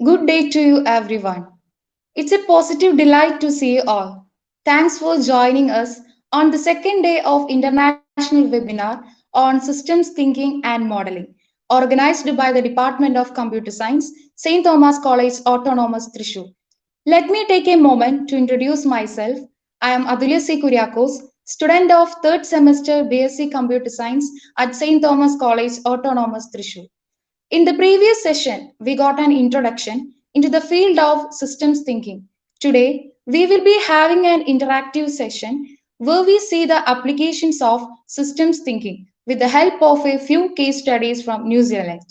Good day to you, everyone. It's a positive delight to see you all. Thanks for joining us on the second day of International Webinar on Systems Thinking and Modeling, organized by the Department of Computer Science, St. Thomas College Autonomous Thrissur. Let me take a moment to introduce myself. I am Elias student of third semester BSc Computer Science at St. Thomas College Autonomous Thrissur. In the previous session, we got an introduction into the field of systems thinking. Today, we will be having an interactive session where we see the applications of systems thinking with the help of a few case studies from New Zealand.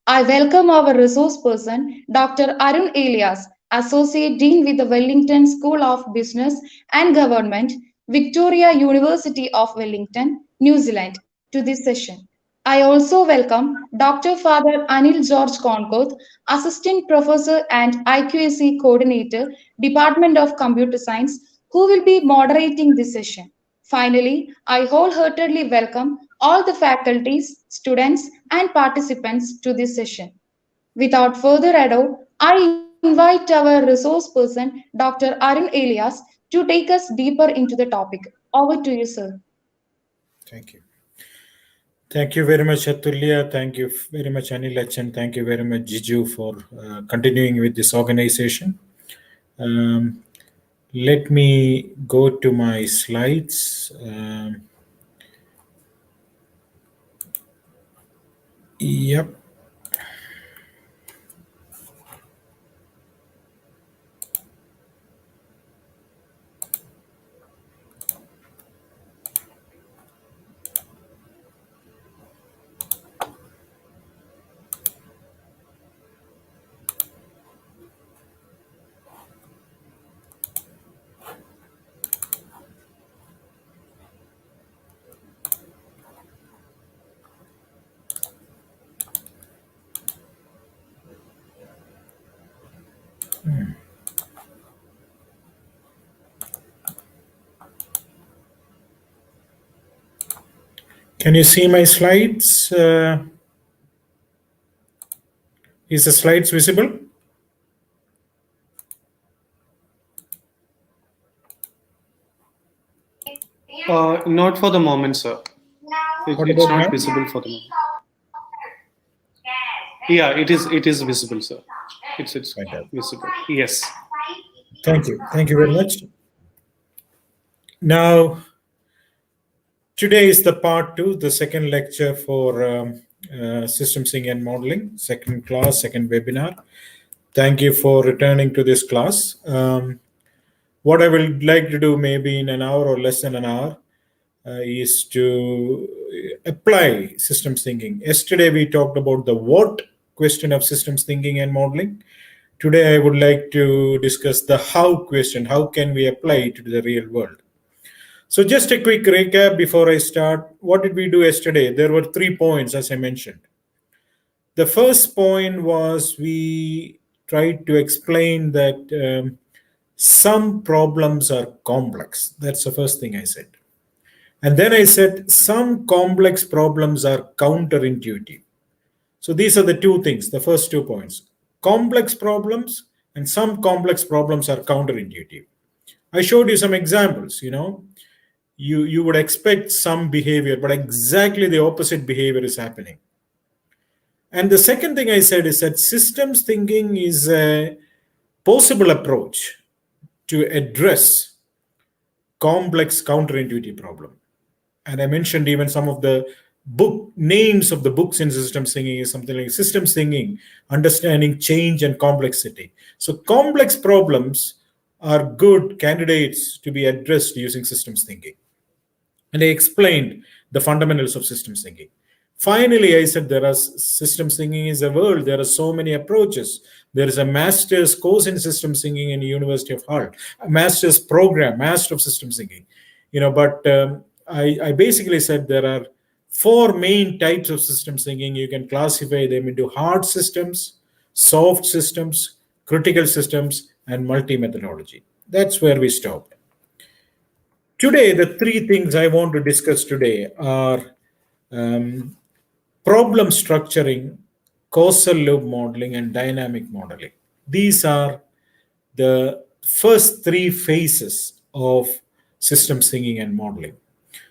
I welcome our resource person, Dr. Arun Elias, Associate Dean with the Wellington School of Business and Government, Victoria University of Wellington, New Zealand, to this session. I also welcome Dr. Father Anil George Concoth, Assistant Professor and IQAC Coordinator, Department of Computer Science, who will be moderating this session. Finally, I wholeheartedly welcome all the faculties, students, and participants to this session. Without further ado, I invite our resource person, Dr. Arun Elias, to take us deeper into the topic. Over to you, sir. Thank you. Thank you very much, Atulya. Thank you very much, Anil, and thank you very much, Jiju, for continuing with this organization. Let me go to my slides. Yep. Can you see my slides? Is the slides visible? Not for the moment, sir. It's not visible for the moment. Yeah, it is visible, sir. It's visible. Yes. Thank you. Thank you very much. Now, today is the part 2, the second lecture for systems thinking and modeling, second class, second webinar. Thank you for returning to this class. What I would like to do maybe in an hour or less than an hour is to apply systems thinking. Yesterday we talked about the what question of systems thinking and modeling. Today I would like to discuss the how question. How can we apply it to the real world? So just a quick recap before I start. What did we do yesterday? There were 3 points, as I mentioned. The first point was we tried to explain that some problems are complex. That's the first thing I said. And then I said some complex problems are counterintuitive. So these are the 2 things, the first 2 points. Complex problems and some complex problems are counterintuitive. I showed you some examples, you would expect some behavior, but exactly the opposite behavior is happening. And the second thing I said is that systems thinking is a possible approach to address complex counterintuitive problem. And I mentioned even some of the book names of the books in systems thinking is something like systems thinking, understanding change and complexity. So complex problems are good candidates to be addressed using systems thinking. And I explained the fundamentals of systems thinking. Finally, I said there are systems thinking is a world. There are so many approaches. There is a master's course in systems thinking in the University of Hull, a master's program, master of systems thinking. But I basically said there are 4 main types of systems thinking. You can classify them into hard systems, soft systems, critical systems, and multi-methodology. That's where we stopped. Today, the 3 things I want to discuss today are problem structuring, causal loop modeling, and dynamic modeling. These are the first three phases of systems thinking and modeling.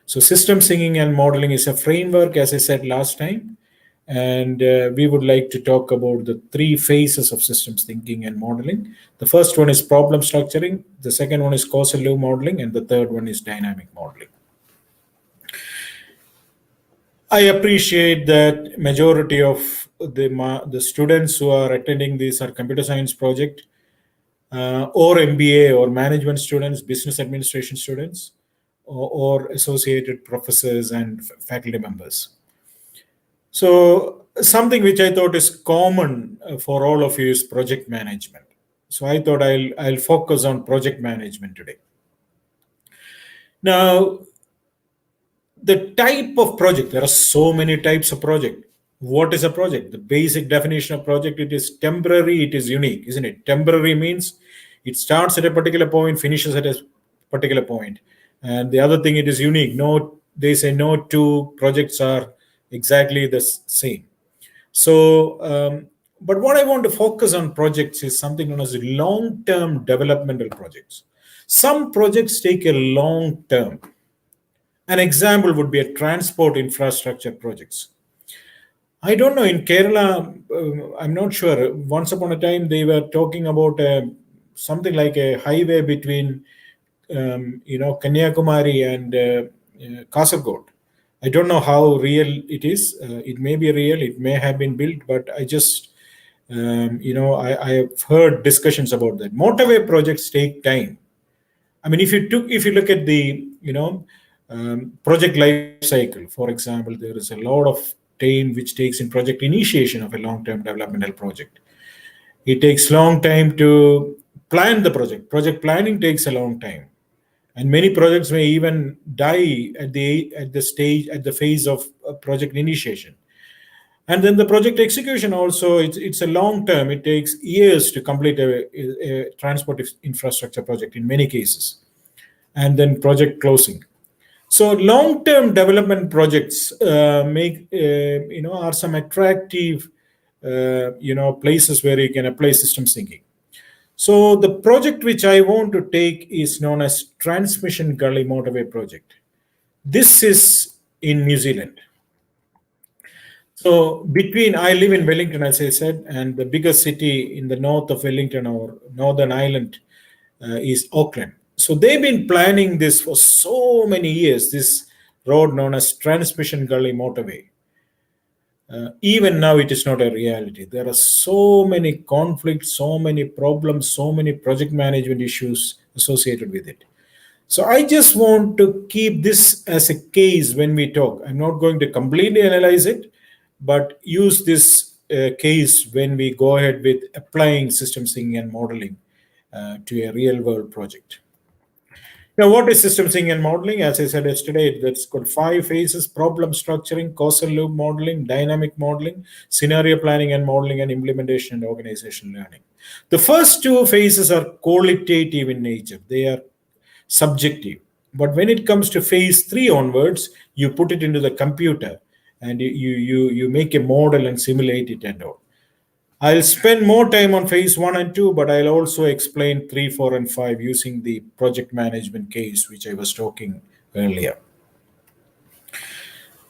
So systems thinking and modeling is a framework, as I said last time, and we would like to talk about the three phases of systems thinking and modeling. The first one is problem structuring, the second one is causal loop modeling, and the third one is dynamic modeling. I appreciate that majority of the students who are attending this are computer science project or MBA or management students, business administration students, or associated professors and faculty members. So something which I thought is common for all of you is project management. So I thought I'll focus on project management today. Now, the type of project, there are so many types of project. What is a project? The basic definition of project, it is temporary, it is unique, isn't it? Temporary means it starts at a particular point, finishes at a particular point. And the other thing, it is unique. No, they say no two projects are exactly the same. So, but what I want to focus on projects is something known as long-term developmental projects. Some projects take a long term. An example would be a transport infrastructure projects. I don't know, in Kerala, I'm not sure. Once upon a time, they were talking about something like a highway between, Kanyakumari and Kasargod. I don't know how real it is. It may be real. It may have been built, but I just, I have heard discussions about that. Motorway projects take time. I mean, if you look at the, project life cycle, for example, there is a lot of time which takes in project initiation of a long-term developmental project. It takes long time to plan the project. Project planning takes a long time. And many projects may even die at the phase of project initiation. And then the project execution also, it's a long term. It takes years to complete a transport infrastructure project in many cases. And then project closing. So long-term development projects are some attractive places where you can apply systems thinking. So the project which I want to take is known as Transmission Gully Motorway Project. This is in New Zealand. So I live in Wellington, as I said, and the biggest city in the north of Wellington or Northern Ireland is Auckland. So they've been planning this for so many years, this road known as Transmission Gully Motorway. Even now, it is not a reality. There are so many conflicts, so many problems, so many project management issues associated with it. So I just want to keep this as a case when we talk. I'm not going to completely analyze it, but use this case when we go ahead with applying systems thinking and modeling to a real world project. Now, what is systems thinking and modeling? As I said yesterday, it's got 5 phases: problem structuring, causal loop modeling, dynamic modeling, scenario planning and modeling, and implementation and organization learning. The first 2 phases are qualitative in nature. They are subjective. But when it comes to phase 3 onwards, you put it into the computer and you make a model and simulate it and all. I'll spend more time on phase 1 and 2, but I'll also explain 3, 4, and 5 using the project management case, which I was talking earlier.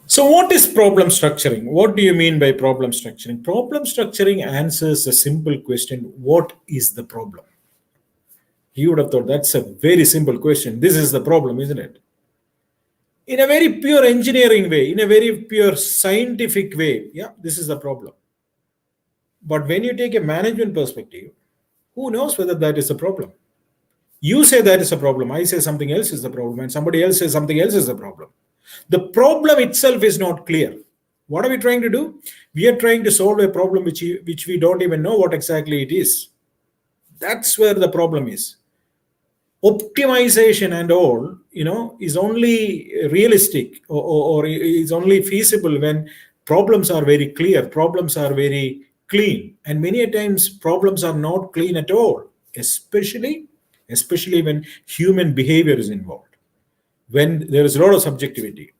So what is problem structuring? What do you mean by problem structuring? Problem structuring answers a simple question: what is the problem? You would have thought that's a very simple question. This is the problem, isn't it? In a very pure engineering way, in a very pure scientific way, yeah, this is the problem. But when you take a management perspective, who knows whether that is a problem? You say that is a problem, I say something else is the problem, and somebody else says something else is the problem. The problem itself is not clear. What are we trying to do? We are trying to solve a problem which we don't even know what exactly it is. That's where the problem is. Optimization and all, is only realistic or is only feasible when problems are very clear, problems are very clean. And many a times problems are not clean at all, especially when human behavior is involved, when there is a lot of subjectivity.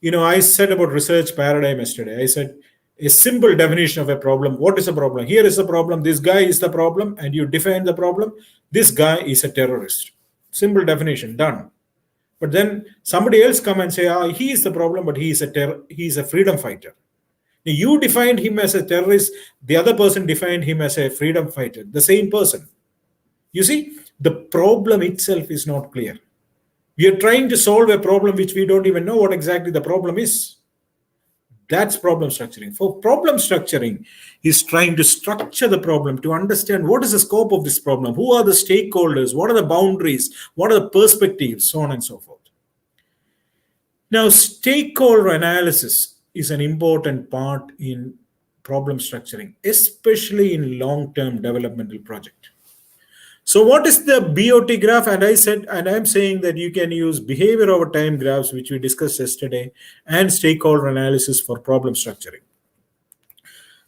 I said about research paradigm yesterday. I said A simple definition of a problem. What is a problem? Here is the problem. This guy is the problem, and you define the problem. This guy is a terrorist. Simple definition, done. But then somebody else come and say, he is the problem, but he is a freedom fighter. Now, you defined him as a terrorist. The other person defined him as a freedom fighter. The same person. You see, the problem itself is not clear. We are trying to solve a problem which we don't even know what exactly the problem is. That's problem structuring. For problem structuring is trying to structure the problem to understand what is the scope of this problem, who are the stakeholders, what are the boundaries, what are the perspectives, so on and so forth. Now, stakeholder analysis is an important part in problem structuring, especially in long-term developmental project. So what is the BOT graph? And I'm saying that you can use behavior over time graphs, which we discussed yesterday, and stakeholder analysis for problem structuring.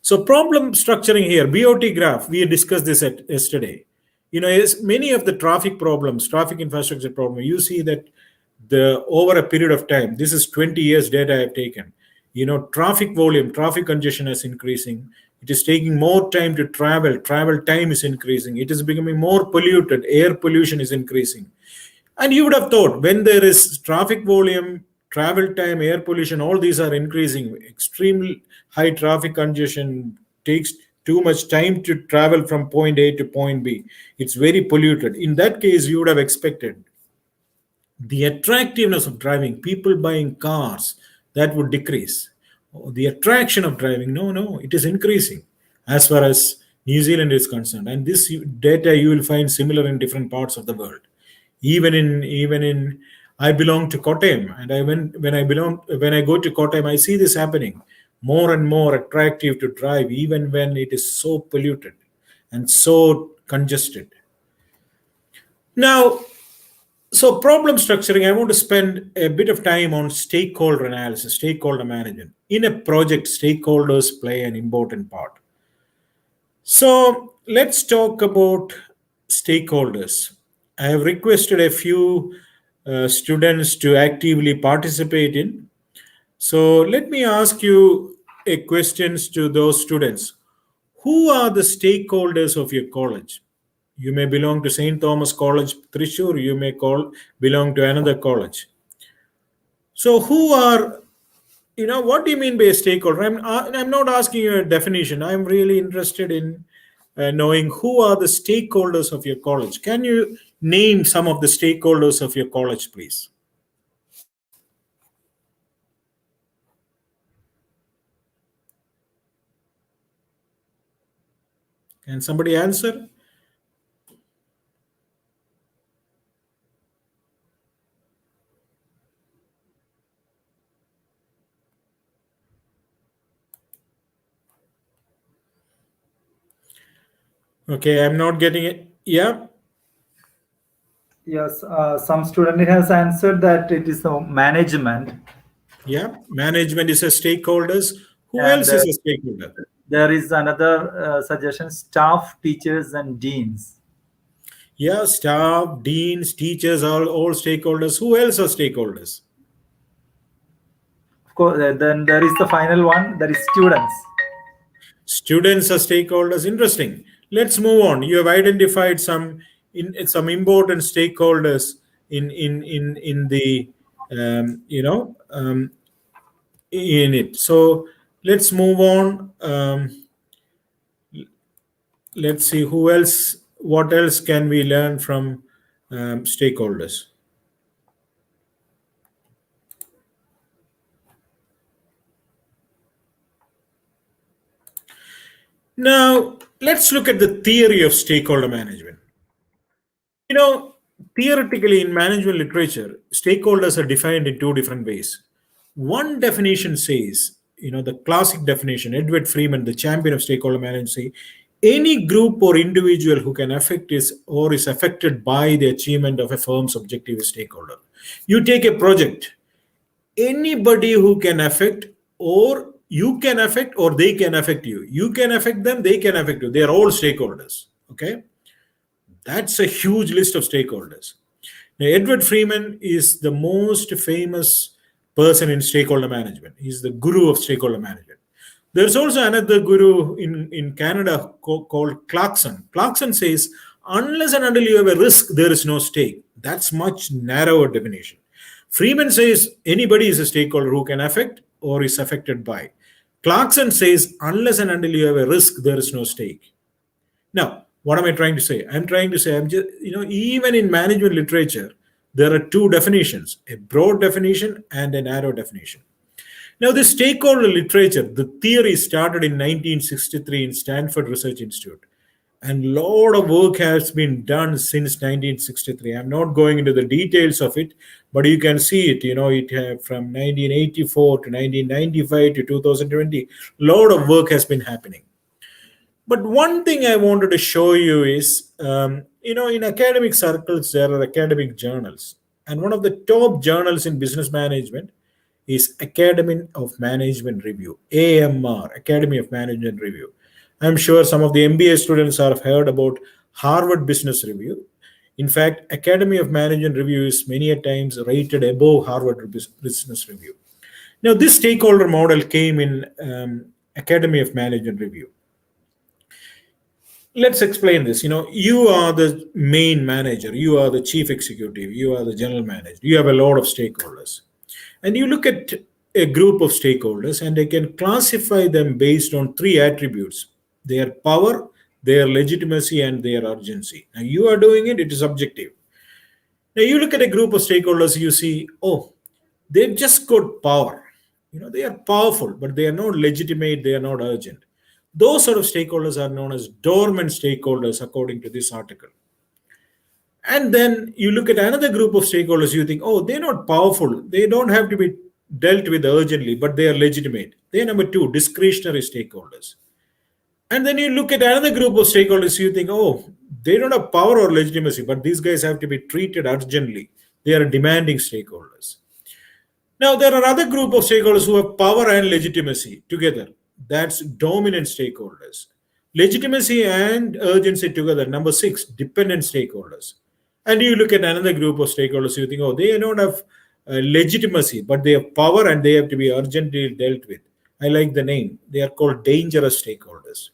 So problem structuring here, BOT graph, we discussed this yesterday. As many of the traffic problems, traffic infrastructure problem, you see that over a period of time, this is 20 years data I have taken, traffic volume, traffic congestion is increasing. It is taking more time to travel. Travel time is increasing. It is becoming more polluted. Air pollution is increasing. And you would have thought when there is traffic volume, travel time, air pollution, all these are increasing. Extremely high traffic congestion takes too much time to travel from point A to point B. It's very polluted. In that case, you would have expected the attractiveness of driving, people buying cars, that would decrease. The attraction of driving, no, it is increasing as far as New Zealand is concerned. And this data you will find similar in different parts of the world. Even in I belong to Kottayam, and when I go to Kottayam, I see this happening. More and more attractive to drive, even when it is so polluted and so congested. Now, so problem structuring, I want to spend a bit of time on stakeholder analysis, stakeholder management. In a project, stakeholders play an important part. So let's talk about stakeholders. I have requested a few students to actively participate in. So let me ask you a questions to those students. Who are the stakeholders of your college? You may belong to St.Thomas College, Thrissur. You may belong to another college. So who are, what do you mean by a stakeholder? I'm not asking you a definition. I'm really interested in knowing who are the stakeholders of your college. Can you name some of the stakeholders of your college, please? Can somebody answer? Okay, I'm not getting it. Yeah. Yes, some student has answered that it is the management. Yeah, management is a stakeholders. Who else is a stakeholder? There is another suggestion: staff, teachers, and deans. Yeah, staff, deans, teachers are all stakeholders. Who else are stakeholders? Of course, then there is the final one. That is students. Students are stakeholders. Interesting. Let's move on. You have identified some important stakeholders in the in it. So let's move on. Let's see who else. What else can we learn from stakeholders? Now, let's look at the theory of stakeholder management. Theoretically, in management literature, stakeholders are defined in two different ways. One definition says, the classic definition, Edward Freeman, the champion of stakeholder management, say, any group or individual who can affect is affected by the achievement of a firm's objective is stakeholder. You take a project, anybody who can affect, or you can affect, or they can affect you. You can affect them, they can affect you. They are all stakeholders. Okay, that's a huge list of stakeholders. Now, Edward Freeman is the most famous person in stakeholder management. He's the guru of stakeholder management. There's also another guru in Canada called Clarkson. Clarkson says, unless and until you have a risk, there is no stake. That's much narrower definition. Freeman says anybody is a stakeholder who can affect or is affected by. Clarkson says, unless and until you have a risk, there is no stake. Now, what am I trying to say? I'm trying to say, even in management literature, there are two definitions, a broad definition and a narrow definition. Now, this stakeholder literature, the theory started in 1963 in Stanford Research Institute. And a lot of work has been done since 1963. I'm not going into the details of it, but you can see it. It from 1984 to 1995 to 2020. A lot of work has been happening. But one thing I wanted to show you is, in academic circles, there are academic journals. And one of the top journals in business management is Academy of Management Review, AMR, Academy of Management Review. I'm sure some of the MBA students have heard about Harvard Business Review. In fact, Academy of Management Review is many a times rated above Harvard Business Review. Now, this stakeholder model came in Academy of Management Review. Let's explain this. You are the main manager, you are the chief executive, you are the general manager, you have a lot of stakeholders. And you look at a group of stakeholders and they can classify them based on three attributes: their power, their legitimacy, and their urgency. Now, you are doing it, it is objective. Now, you look at a group of stakeholders, you see, they've just got power. They are powerful, but they are not legitimate, they are not urgent. Those sort of stakeholders are known as dormant stakeholders, according to this article. And then you look at another group of stakeholders, you think, they're not powerful. They don't have to be dealt with urgently, but they are legitimate. They are number two, discretionary stakeholders. And then you look at another group of stakeholders, you think, they don't have power or legitimacy, but these guys have to be treated urgently. They are demanding stakeholders. Now, there are other group of stakeholders who have power and legitimacy together. That's dominant stakeholders. Legitimacy and urgency together. Number six, dependent stakeholders. And you look at another group of stakeholders, you think, they don't have legitimacy, but they have power and they have to be urgently dealt with. I like the name. They are called dangerous stakeholders.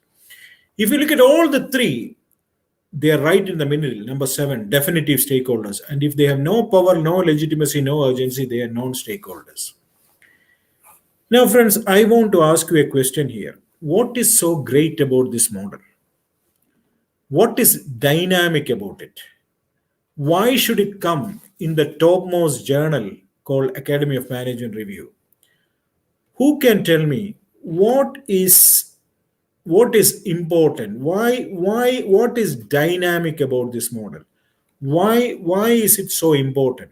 If you look at all the three, they are right in the middle. Number seven, definitive stakeholders. And if they have no power, no legitimacy, no urgency, they are non-stakeholders. Now, friends, I want to ask you a question here. What is so great about this model? What is dynamic about it? Why should it come in the topmost journal called Academy of Management Review? Who can tell me what is important? What is dynamic about this model? Why is it so important?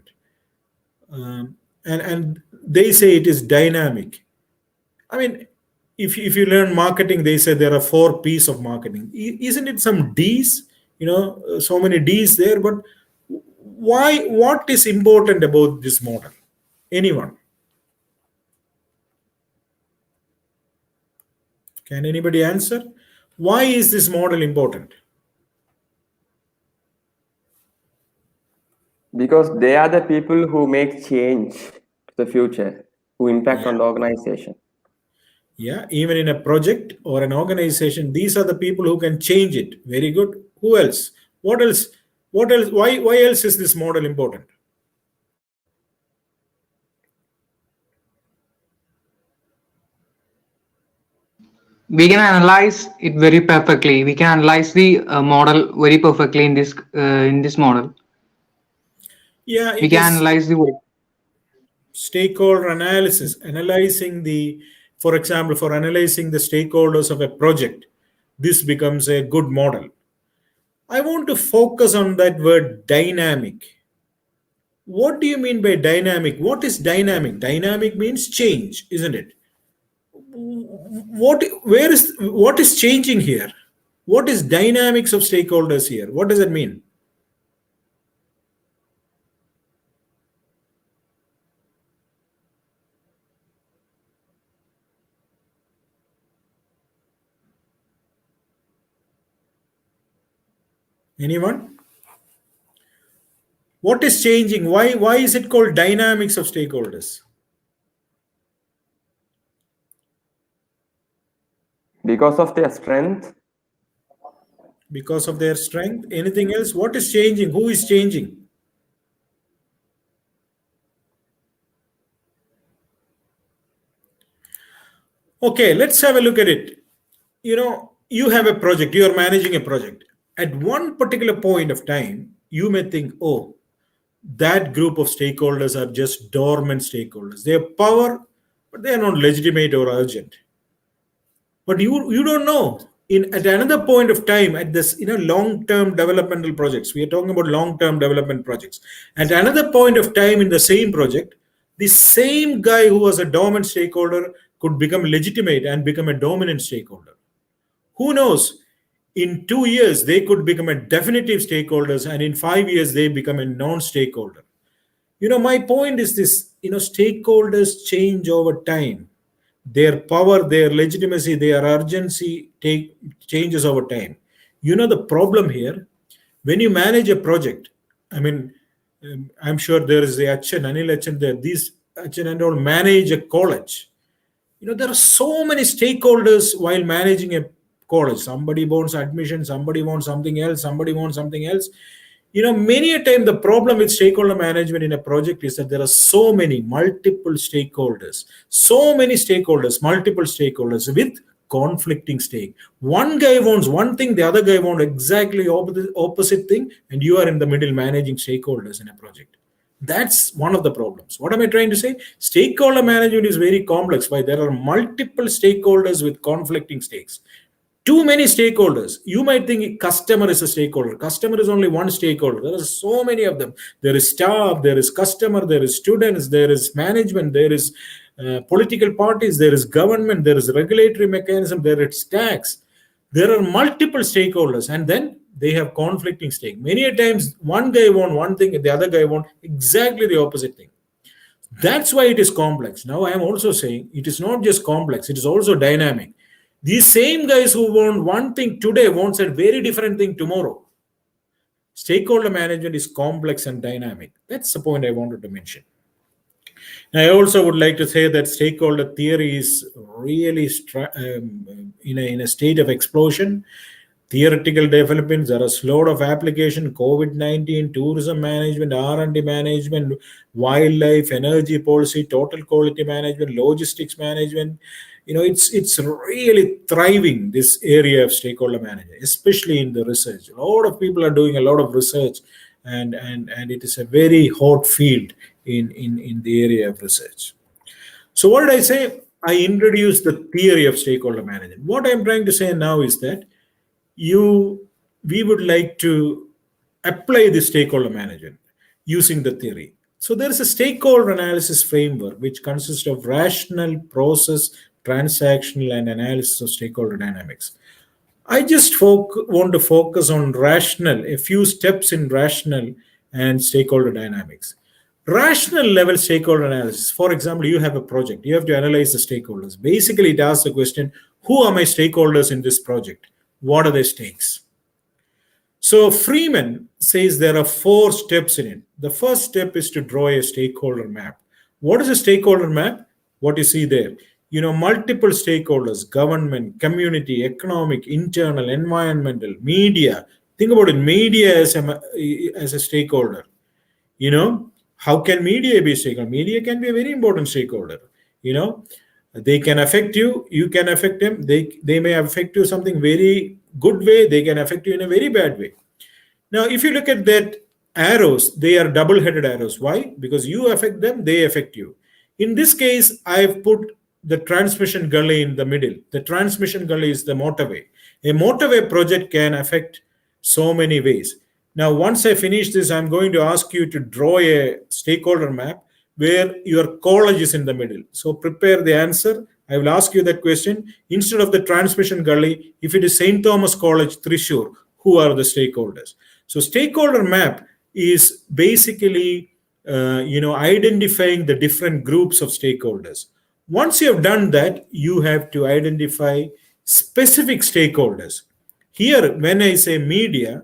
And they say it is dynamic. I mean, if you learn marketing, they say there are 4 P's of marketing. Isn't it some D's? So many D's there. But why? What is important about this model? Anyone? Can anybody answer? Why is this model important? Because they are the people who make change to the future, who impact on the organization. Yeah, even in a project or an organization, these are the people who can change it. Very good. Who else? What else? Why else is this model important? We can analyze it very perfectly. We can analyze the model very perfectly in this model. Yeah, we can analyze the work. Stakeholder analysis, for example, for analyzing the stakeholders of a project, this becomes a good model. I want to focus on that word dynamic. What do you mean by dynamic? What is dynamic? Dynamic means change, isn't it? What is changing here? What is dynamics of stakeholders here? What does it mean? Anyone? What is changing? Why is it called dynamics of stakeholders? Because of their strength. Because of their strength. Anything else? What is changing? Who is changing? Okay, let's have a look at it. You have a project, you are managing a project. At one particular point of time, you may think, oh, that group of stakeholders are just dormant stakeholders. They have power, but they are not legitimate or urgent. But you don't know. At another point of time, at this long-term developmental projects, we are talking about long-term development projects. At another point of time in the same project, the same guy who was a dormant stakeholder could become legitimate and become a dominant stakeholder. Who knows? In 2 years, they could become a definitive stakeholders, and in 5 years, they become a non-stakeholder. My point is this: stakeholders change over time. Their power, their legitimacy, their urgency changes over time. The problem here, when you manage a project, I'm sure there is the Anil Achan there. These Achan and all manage a college. There are so many stakeholders while managing a college. Somebody wants admission, somebody wants something else, somebody wants something else. Many a time the problem with stakeholder management in a project is that there are so many multiple stakeholders, multiple stakeholders with conflicting stake. One guy wants one thing, the other guy wants exactly opposite thing, and you are in the middle managing stakeholders in a project. That's one of the problems. What am I trying to say? Stakeholder management is very complex. Why? There are multiple stakeholders with conflicting stakes. Too many stakeholders. You might think customer is a stakeholder. Customer is only one stakeholder. There are so many of them. There is staff, there is customer, there is students, there is management, there is political parties, there is government, there is regulatory mechanism, there is tax. There are multiple stakeholders, and then they have conflicting stake. Many a times, one guy wants one thing, and the other guy wants exactly the opposite thing. That's why it is complex. Now, I am also saying it is not just complex; it is also dynamic. These same guys who want one thing today wants a very different thing tomorrow. Stakeholder management is complex and dynamic. That's the point I wanted to mention. I also would like to say that stakeholder theory is really in a state of explosion. Theoretical developments, there is a lot of application: COVID-19, tourism management, R&D management, wildlife, energy policy, total quality management, logistics management. It's really thriving, this area of stakeholder management, especially in the research. A lot of people are doing a lot of research, and it is a very hot field in the area of research. So what did I say? I introduced the theory of stakeholder management. What I'm trying to say now is that we would like to apply the stakeholder management using the theory. So there is a stakeholder analysis framework which consists of rational, process, transactional, and analysis of stakeholder dynamics. I just want to focus on rational, a few steps in rational and stakeholder dynamics. Rational level stakeholder analysis. For example, you have a project. You have to analyze the stakeholders. Basically, it asks the question, who are my stakeholders in this project? What are their stakes? So Freeman says there are 4 steps in it. The first step is to draw a stakeholder map. What is a stakeholder map? What you see there? Multiple stakeholders: government, community, economic, internal, environmental, media. Think about it, media as a stakeholder. How can media be a stakeholder? Media can be a very important stakeholder. They can affect you, you can affect them. They may affect you something very good way, they can affect you in a very bad way. Now, if you look at that arrows, they are double-headed arrows. Why? Because you affect them, they affect you. In this case, I've put the transmission gully in the middle. The transmission gully is the motorway. A motorway project can affect so many ways. Now, once I finish this, I'm going to ask you to draw a stakeholder map where your college is in the middle. So prepare the answer. I will ask you that question. Instead of the transmission gully, if it is St. Thomas College, Thrissur, who are the stakeholders? So stakeholder map is basically identifying the different groups of stakeholders. Once you have done that, you have to identify specific stakeholders. Here, when I say media,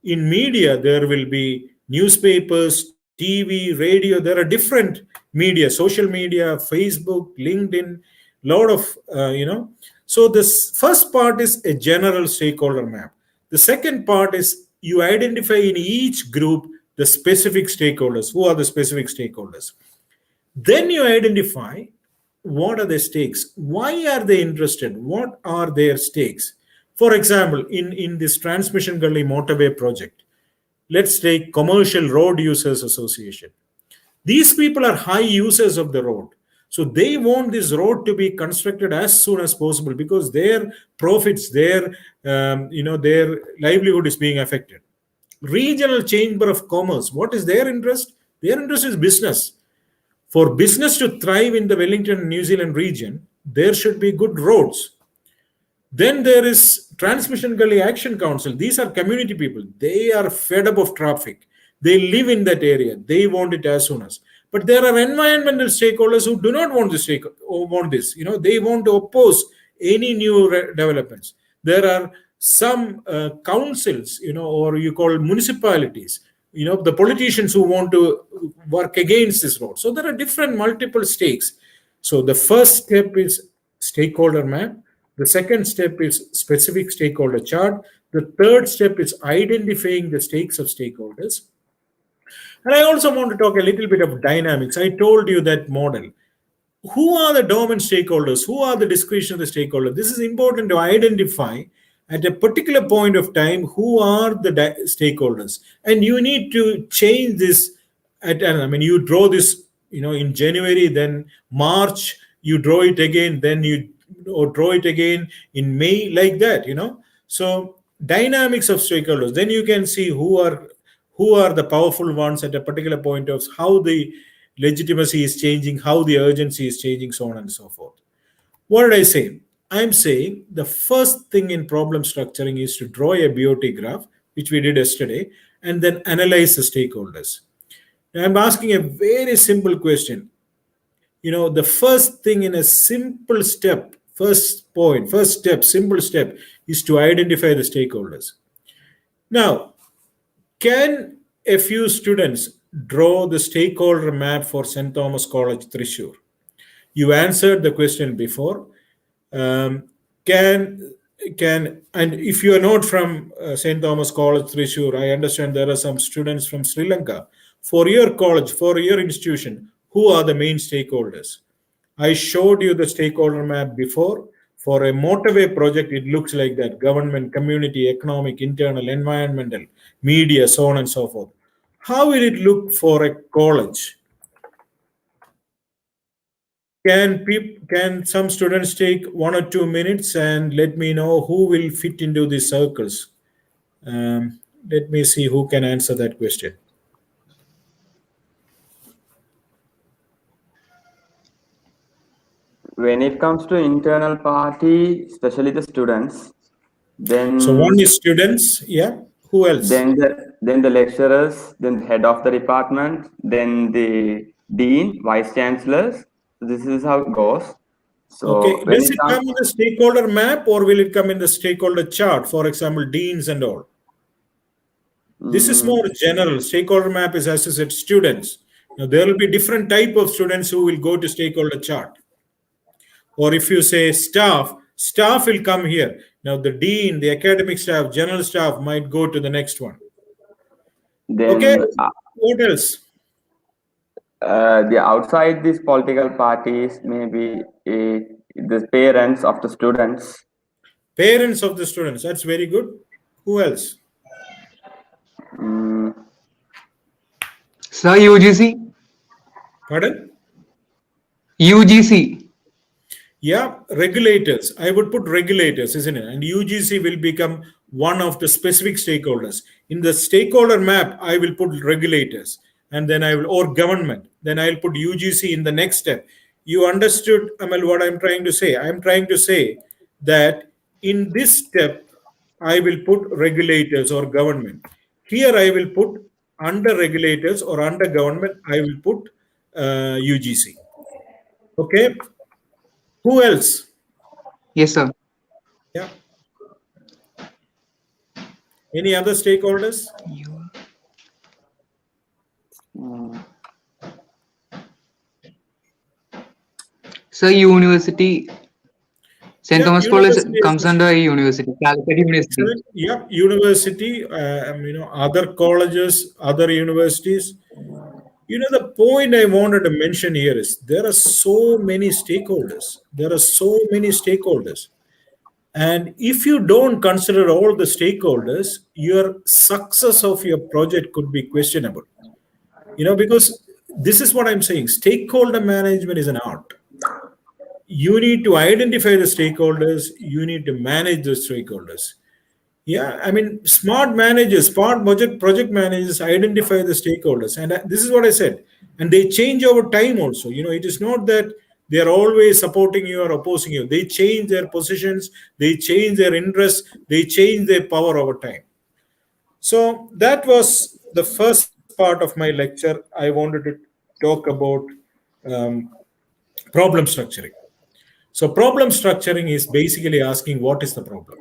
in media, there will be newspapers, TV, radio. There are different media, social media, Facebook, LinkedIn, lot of, So this first part is a general stakeholder map. The second part is you identify in each group the specific stakeholders. Who are the specific stakeholders? Then you identify what are the stakes. Why are they interested? What are their stakes? For example, in this Transmission Gully motorway project, let's take Commercial Road Users Association. These people are high users of the road. So they want this road to be constructed as soon as possible because their profits, their livelihood is being affected. Regional Chamber of Commerce, what is their interest? Their interest is business. For business to thrive in the Wellington, New Zealand region, there should be good roads. Then there is Transmission Gully Action Council. These are community people. They are fed up of traffic. They live in that area. They want it as soon as. But there are environmental stakeholders who do not want this. They want to oppose any new developments. There are some councils, or you call municipalities. The politicians who want to work against this road. So there are different multiple stakes. So the first step is stakeholder map. The second step is specific stakeholder chart. The third step is identifying the stakes of stakeholders. And I also want to talk a little bit of dynamics. I told you that model. Who are the dormant stakeholders? Who are the discretionary stakeholders? This is important to identify at a particular point of time who are the stakeholders. And you need to change this. You draw this, in January, then March, you draw it again, then you draw it again in May, like that, So dynamics of stakeholders. Then you can see who are the powerful ones at a particular point of how the legitimacy is changing, how the urgency is changing, so on and so forth. What did I say? I'm saying the first thing in problem structuring is to draw a BOT graph, which we did yesterday, and then analyze the stakeholders. Now, I'm asking a very simple question. The first thing in a simple step, simple step is to identify the stakeholders. Now, can a few students draw the stakeholder map for St. Thomas College, Thrissur? You answered the question before. And if you are not from St. Thomas College, Thrissur, I understand there are some students from Sri Lanka. For your college, for your institution, who are the main stakeholders? I showed you the stakeholder map before. For a motorway project, it looks like that: government, community, economic, internal, environmental, media, so on and so forth. How will it look for a college? Can some students take 1 or 2 minutes and let me know who will fit into these circles? Let me see who can answer that question. When it comes to internal party, especially the students, then so one is students, yeah. Who else? Then the lecturers, then the head of the department, then the dean, vice chancellors. This is how it goes. So okay, does it come in the stakeholder map or will it come in the stakeholder chart? For example, deans and all. This is more general. Stakeholder map is, as I said, students. Now there will be different type of students who will go to stakeholder chart. Or if you say staff will come here. Now the dean, the academic staff, general staff might go to the next one. Then, okay, what else? The outside these political parties, maybe the parents of the students. Parents of the students, that's very good. Who else? Sir, UGC. Pardon? UGC. Yeah, regulators. I would put regulators, isn't it? And UGC will become one of the specific stakeholders. In the stakeholder map, I will put regulators, and then or government. Then I'll put UGC in the next step. You understood, Amal, what I'm trying to say? I'm trying to say that in this step, I will put regulators or government. Here I will put under regulators or under government, I will put UGC. Okay. Who else? Yes, sir. Yeah. Any other stakeholders? Sir, university. St. Thomas College comes especially. under a university, Calicut University. Excellent. Yeah, university, other colleges, other universities. The point I wanted to mention here is there are so many stakeholders. There are so many stakeholders. And if you don't consider all the stakeholders, your success of your project could be questionable. Because this is what I'm saying. Stakeholder management is an art. You need to identify the stakeholders. You need to manage the stakeholders. Yeah, I mean, smart managers, smart project managers identify the stakeholders. And this is what I said. And they change over time also. It is not that they are always supporting you or opposing you. They change their positions, they change their interests, they change their power over time. So that was the first part of my lecture. I wanted to talk about problem structuring. So problem structuring is basically asking what is the problem.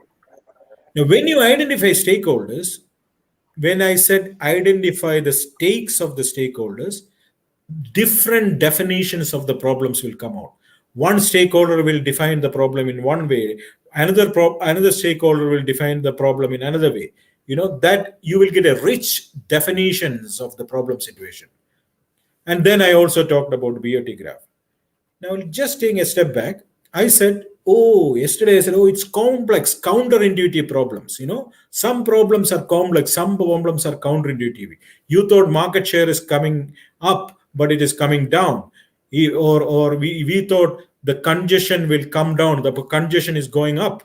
Now, when you identify stakeholders, when I said identify the stakes of the stakeholders, different definitions of the problems will come out. One stakeholder will define the problem in one way. Another stakeholder will define the problem in another way. That you will get a rich definitions of the problem situation. And then I also talked about BOT graph. Now, just taking a step back, yesterday I said, it's complex, counterintuitive problems. Some problems are complex, some problems are counterintuitive. You thought market share is coming up, but it is coming down. Or we thought the congestion will come down, the congestion is going up.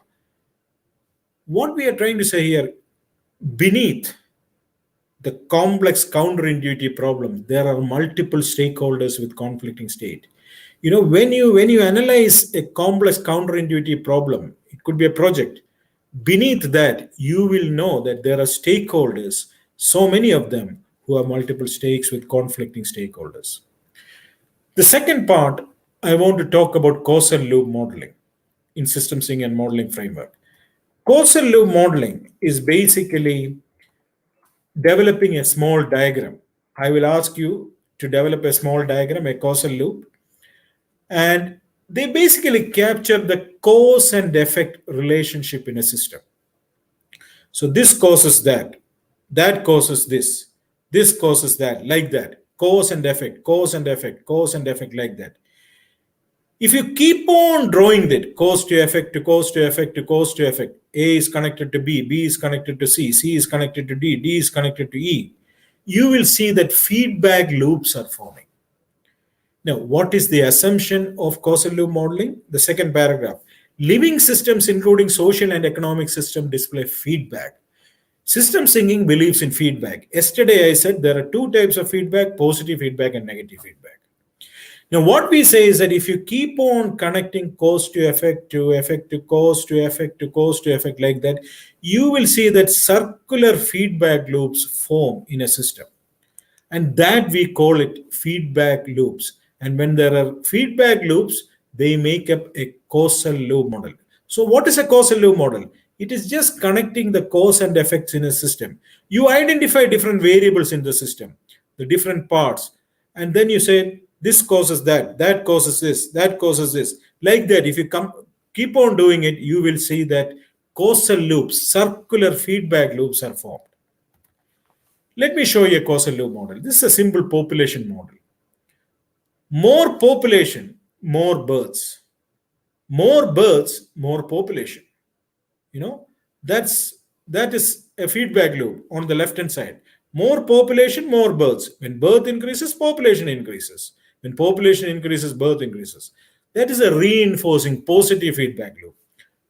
What we are trying to say here, beneath the complex counterintuitive problem, there are multiple stakeholders with conflicting state. When you analyze a complex counterintuitive problem, it could be a project. Beneath that, you will know that there are stakeholders, so many of them, who have multiple stakes with conflicting stakeholders. The second part, I want to talk about causal loop modeling in systems thinking and modeling framework. Causal loop modeling is basically developing a small diagram. I will ask you to develop a small diagram, a causal loop. And they basically capture the cause and effect relationship in a system. So this causes that causes this causes that, like that. Cause and effect, cause and effect, cause and effect, like that. If you keep on drawing that cause to effect to cause to effect to cause to effect, A is connected to B, B is connected to C, C is connected to D, D is connected to E, you will see that feedback loops are forming. Now, what is the assumption of causal loop modeling? The second paragraph. Living systems, including social and economic systems, display feedback. System thinking believes in feedback. Yesterday, I said there are two types of feedback, positive feedback and negative feedback. Now, what we say is that if you keep on connecting cause to effect to effect to cause to effect to cause to effect like that, you will see that circular feedback loops form in a system. And that we call it feedback loops. And when there are feedback loops, they make up a causal loop model. So what is a causal loop model? It is just connecting the cause and effects in a system. You identify different variables in the system, the different parts. And then you say, this causes that causes this, that causes this. Like that, if you keep on doing it, you will see that causal loops, circular feedback loops are formed. Let me show you a causal loop model. This is a simple population model. More population, more births. More births, more population. That is a feedback loop on the left hand side. More population, more births. When birth increases, population increases. When population increases, birth increases. That is a reinforcing positive feedback loop.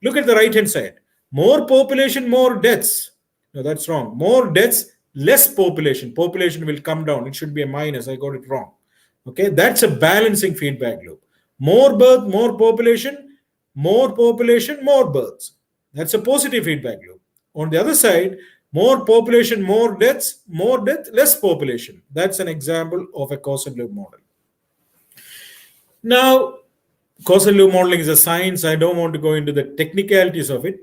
Look at the right hand side. More population, more deaths. No, that's wrong. More deaths, less population. Population will come down. It should be a minus. I got it wrong. Okay, that's a balancing feedback loop. More birth, more population, more births. That's a positive feedback loop. On the other side, more population, more deaths, less population. That's an example of a causal loop model. Now, causal loop modeling is a science. I don't want to go into the technicalities of it.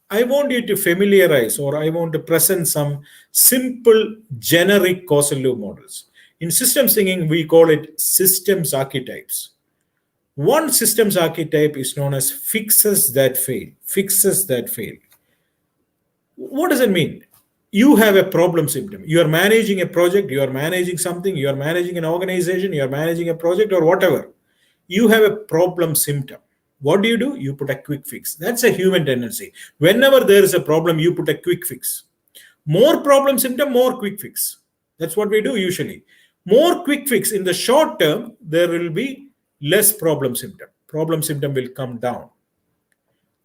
I want you to familiarize, or I want to present some simple generic causal loop models. In systems thinking, we call it systems archetypes. One systems archetype is known as fixes that fail. Fixes that fail. What does it mean? You have a problem symptom. You are managing a project, you are managing something, you are managing an organization, you are managing a project or whatever. You have a problem symptom. What do? You put a quick fix. That's a human tendency. Whenever there is a problem, you put a quick fix. More problem symptom, more quick fix. That's what we do usually. More quick fix in the short term, there will be less problem symptom. Problem symptom will come down.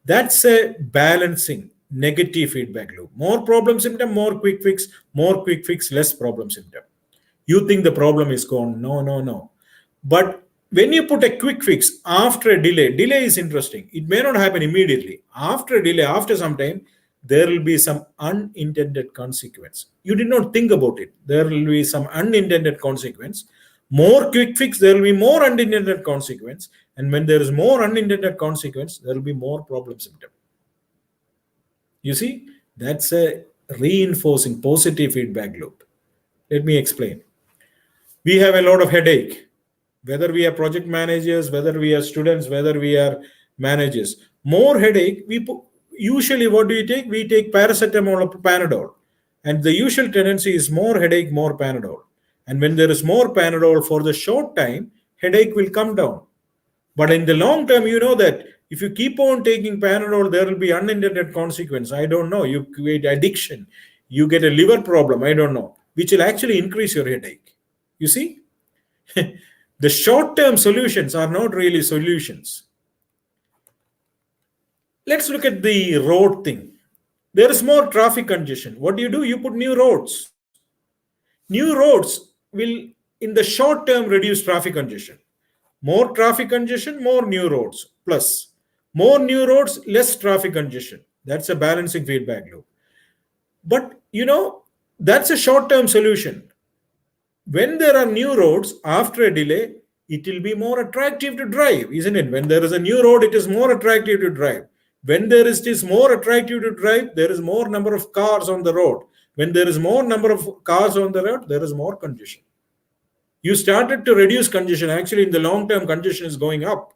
That's a balancing negative feedback loop. More problem symptom, more quick fix, less problem symptom. You think the problem is gone. No. But when you put a quick fix after a delay is interesting. It may not happen immediately. After a delay, after some time, there will be some unintended consequence. You did not think about it. There will be some unintended consequence. More quick fix, there will be more unintended consequence. And when there is more unintended consequence, there will be more problem symptom. You see, that's a reinforcing positive feedback loop. Let me explain. We have a lot of headache, whether we are project managers, whether we are students, whether we are managers. More headache, usually what do we take? We take paracetamol or Panadol. And the usual tendency is more headache, more Panadol. And when there is more Panadol for the short time, headache will come down. But in the long term, you know that if you keep on taking Panadol, there will be unintended consequence. I don't know. You create addiction. You get a liver problem. I don't know. Which will actually increase your headache. You see? The short-term solutions are not really solutions. Let's look at the road thing. There is more traffic congestion. What do? You put new roads. New roads will, in the short term, reduce traffic congestion. More traffic congestion, more new roads. Plus, more new roads, less traffic congestion. That's a balancing feedback loop. But, that's a short-term solution. When there are new roads, after a delay, it will be more attractive to drive, isn't it? When there is a new road, it is more attractive to drive. When there is this more attractive to drive, there is more number of cars on the road. When there is more number of cars on the road, there is more congestion. You started to reduce congestion. Actually, in the long term, congestion is going up.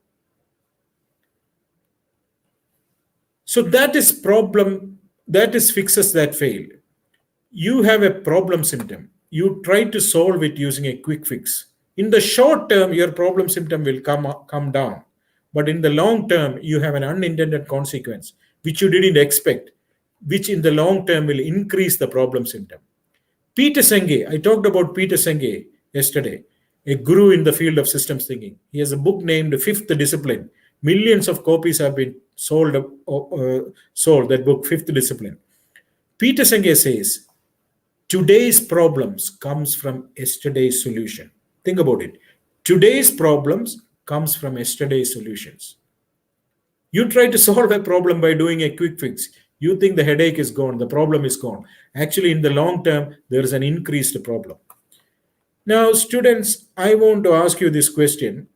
So that is problem. That is fixes that fail. You have a problem symptom. You try to solve it using a quick fix. In the short term, your problem symptom will come down. But in the long term, you have an unintended consequence, which you didn't expect, which in the long term will increase the problem symptom. Peter Senge, I talked about Peter Senge yesterday, a guru in the field of systems thinking. He has a book named Fifth Discipline. Millions of copies have been sold, that book, Fifth Discipline. Peter Senge says, today's problems comes from yesterday's solution. Think about it. Today's problems comes from yesterday's solutions. You try to solve a problem by doing a quick fix. You think the headache is gone, the problem is gone. Actually, in the long term, there is an increased problem. Now, students, I want to ask you this question.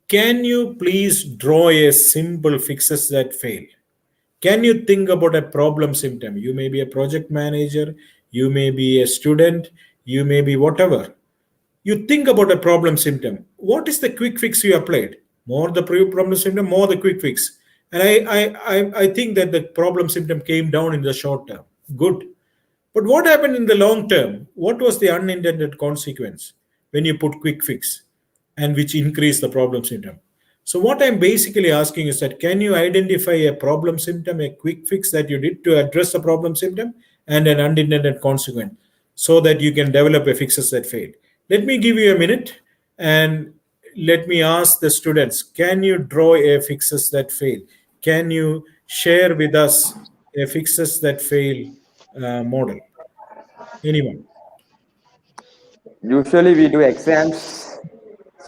Can you please draw a simple fixes that fail? Can you think about a problem symptom? You may be a project manager, you may be a student, you may be whatever. You think about a problem symptom. What is the quick fix you applied? More the problem symptom, more the quick fix. And I think that the problem symptom came down in the short term. Good. But what happened in the long term? What was the unintended consequence when you put quick fix and which increased the problem symptom? So what I'm basically asking is that can you identify a problem symptom, a quick fix that you did to address the problem symptom and an unintended consequence so that you can develop a fixes that fail? Let me give you a minute and let me ask the students, can you draw a fixes that fail? Can you share with us a fixes that fail model? Anyone? Usually we do exams.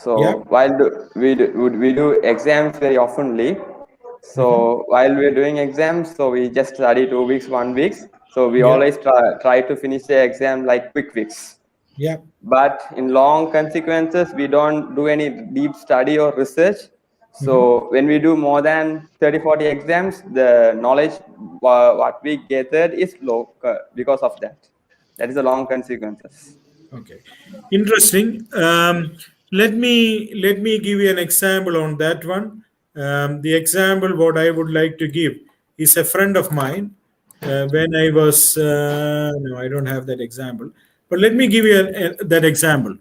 So while we do exams very oftenly. So while we're doing exams, so we just study 2 weeks, 1 week. So we always try to finish the exam like quick fix. Yeah. But in long consequences, we don't do any deep study or research. So when we do more than 30, 40 exams, the knowledge what we gathered is low because of that. That is the long consequences. Okay. Interesting. Let me give you an example on that one. The example what I would like to give is a friend of mine. When I was no, I don't have that example. But let me give you that example.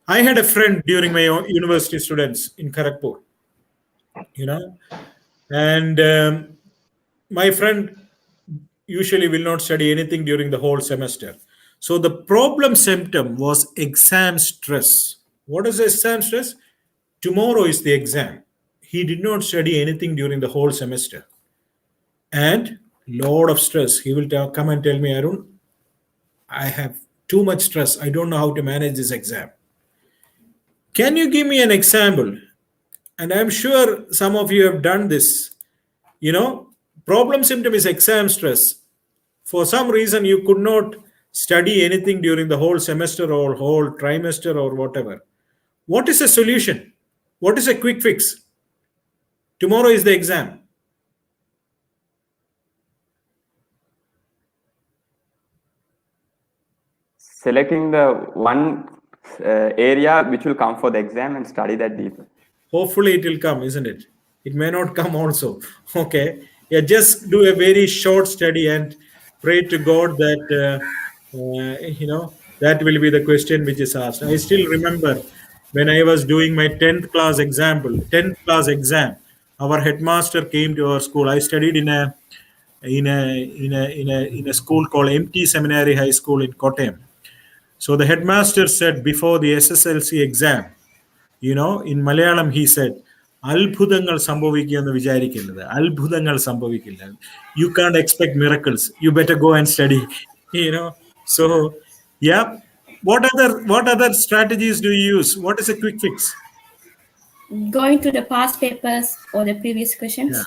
I had a friend during my university students in Kharagpur, and my friend usually will not study anything during the whole semester. So the problem symptom was exam stress. What is exam stress? Tomorrow is the exam. He did not study anything during the whole semester, and lot of stress. He will come and tell me, Arun, I have too much stress. I don't know how to manage this exam. Can you give me an example? And I'm sure some of you have done this. Problem symptom is exam stress. For some reason, you could not study anything during the whole semester or whole trimester or whatever. What is a solution? What is a quick fix? Tomorrow is the exam. Selecting the one area which will come for the exam and study that deeper. Hopefully it will come, isn't it? It may not come also. Okay. Yeah, just do a very short study and pray to God that, that will be the question which is asked. I still remember when I was doing my 10th class exam, our headmaster came to our school. I studied in a school called MT Seminary High School in Kottayam. So the headmaster said before the SSLC exam, in Malayalam he said, "Albhudangal sambhavikkunnu vicharikkillathu. Albhudangal sambhavikilla. You can't expect miracles. You better go and study." So yeah. What other strategies do you use? What is a quick fix? Going to the past papers or the previous questions. Yeah.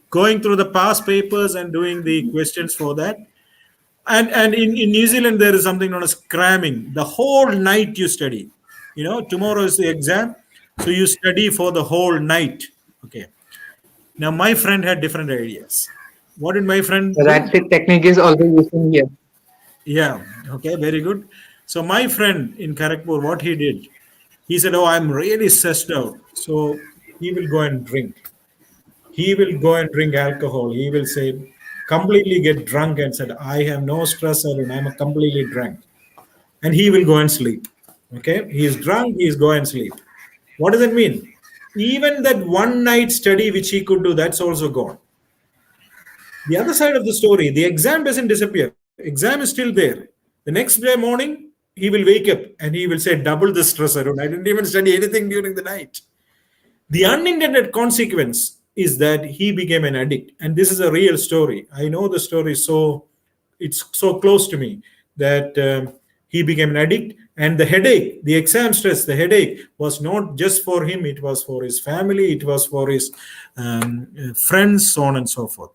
Going through the past papers and doing the questions for that. And in New Zealand, there is something known as cramming. The whole night you study. Tomorrow is the exam. So you study for the whole night. Okay. Now, my friend had different ideas. What did my friend do? That technique is also using here. Yeah. Okay. Very good. So my friend in Kharagpur, what he did, he said, "Oh, I'm really stressed out." So he will go and drink. He will go and drink alcohol. He will say, completely get drunk and said, "I have no stress, Arun. I'm completely drunk." And he will go and sleep. Okay. He is drunk. He is go and sleep. What does it mean? Even that one night study which he could do, that's also gone. The other side of the story, the exam doesn't disappear. Exam is still there. The next day morning, he will wake up and he will say, "Double the stress, Arun. I didn't even study anything during the night." The unintended consequence is that he became an addict. And this is a real story. I know the story, so it's so close to me that he became an addict. And the headache, the exam stress, the headache was not just for him. It was for his family. It was for his friends, so on and so forth.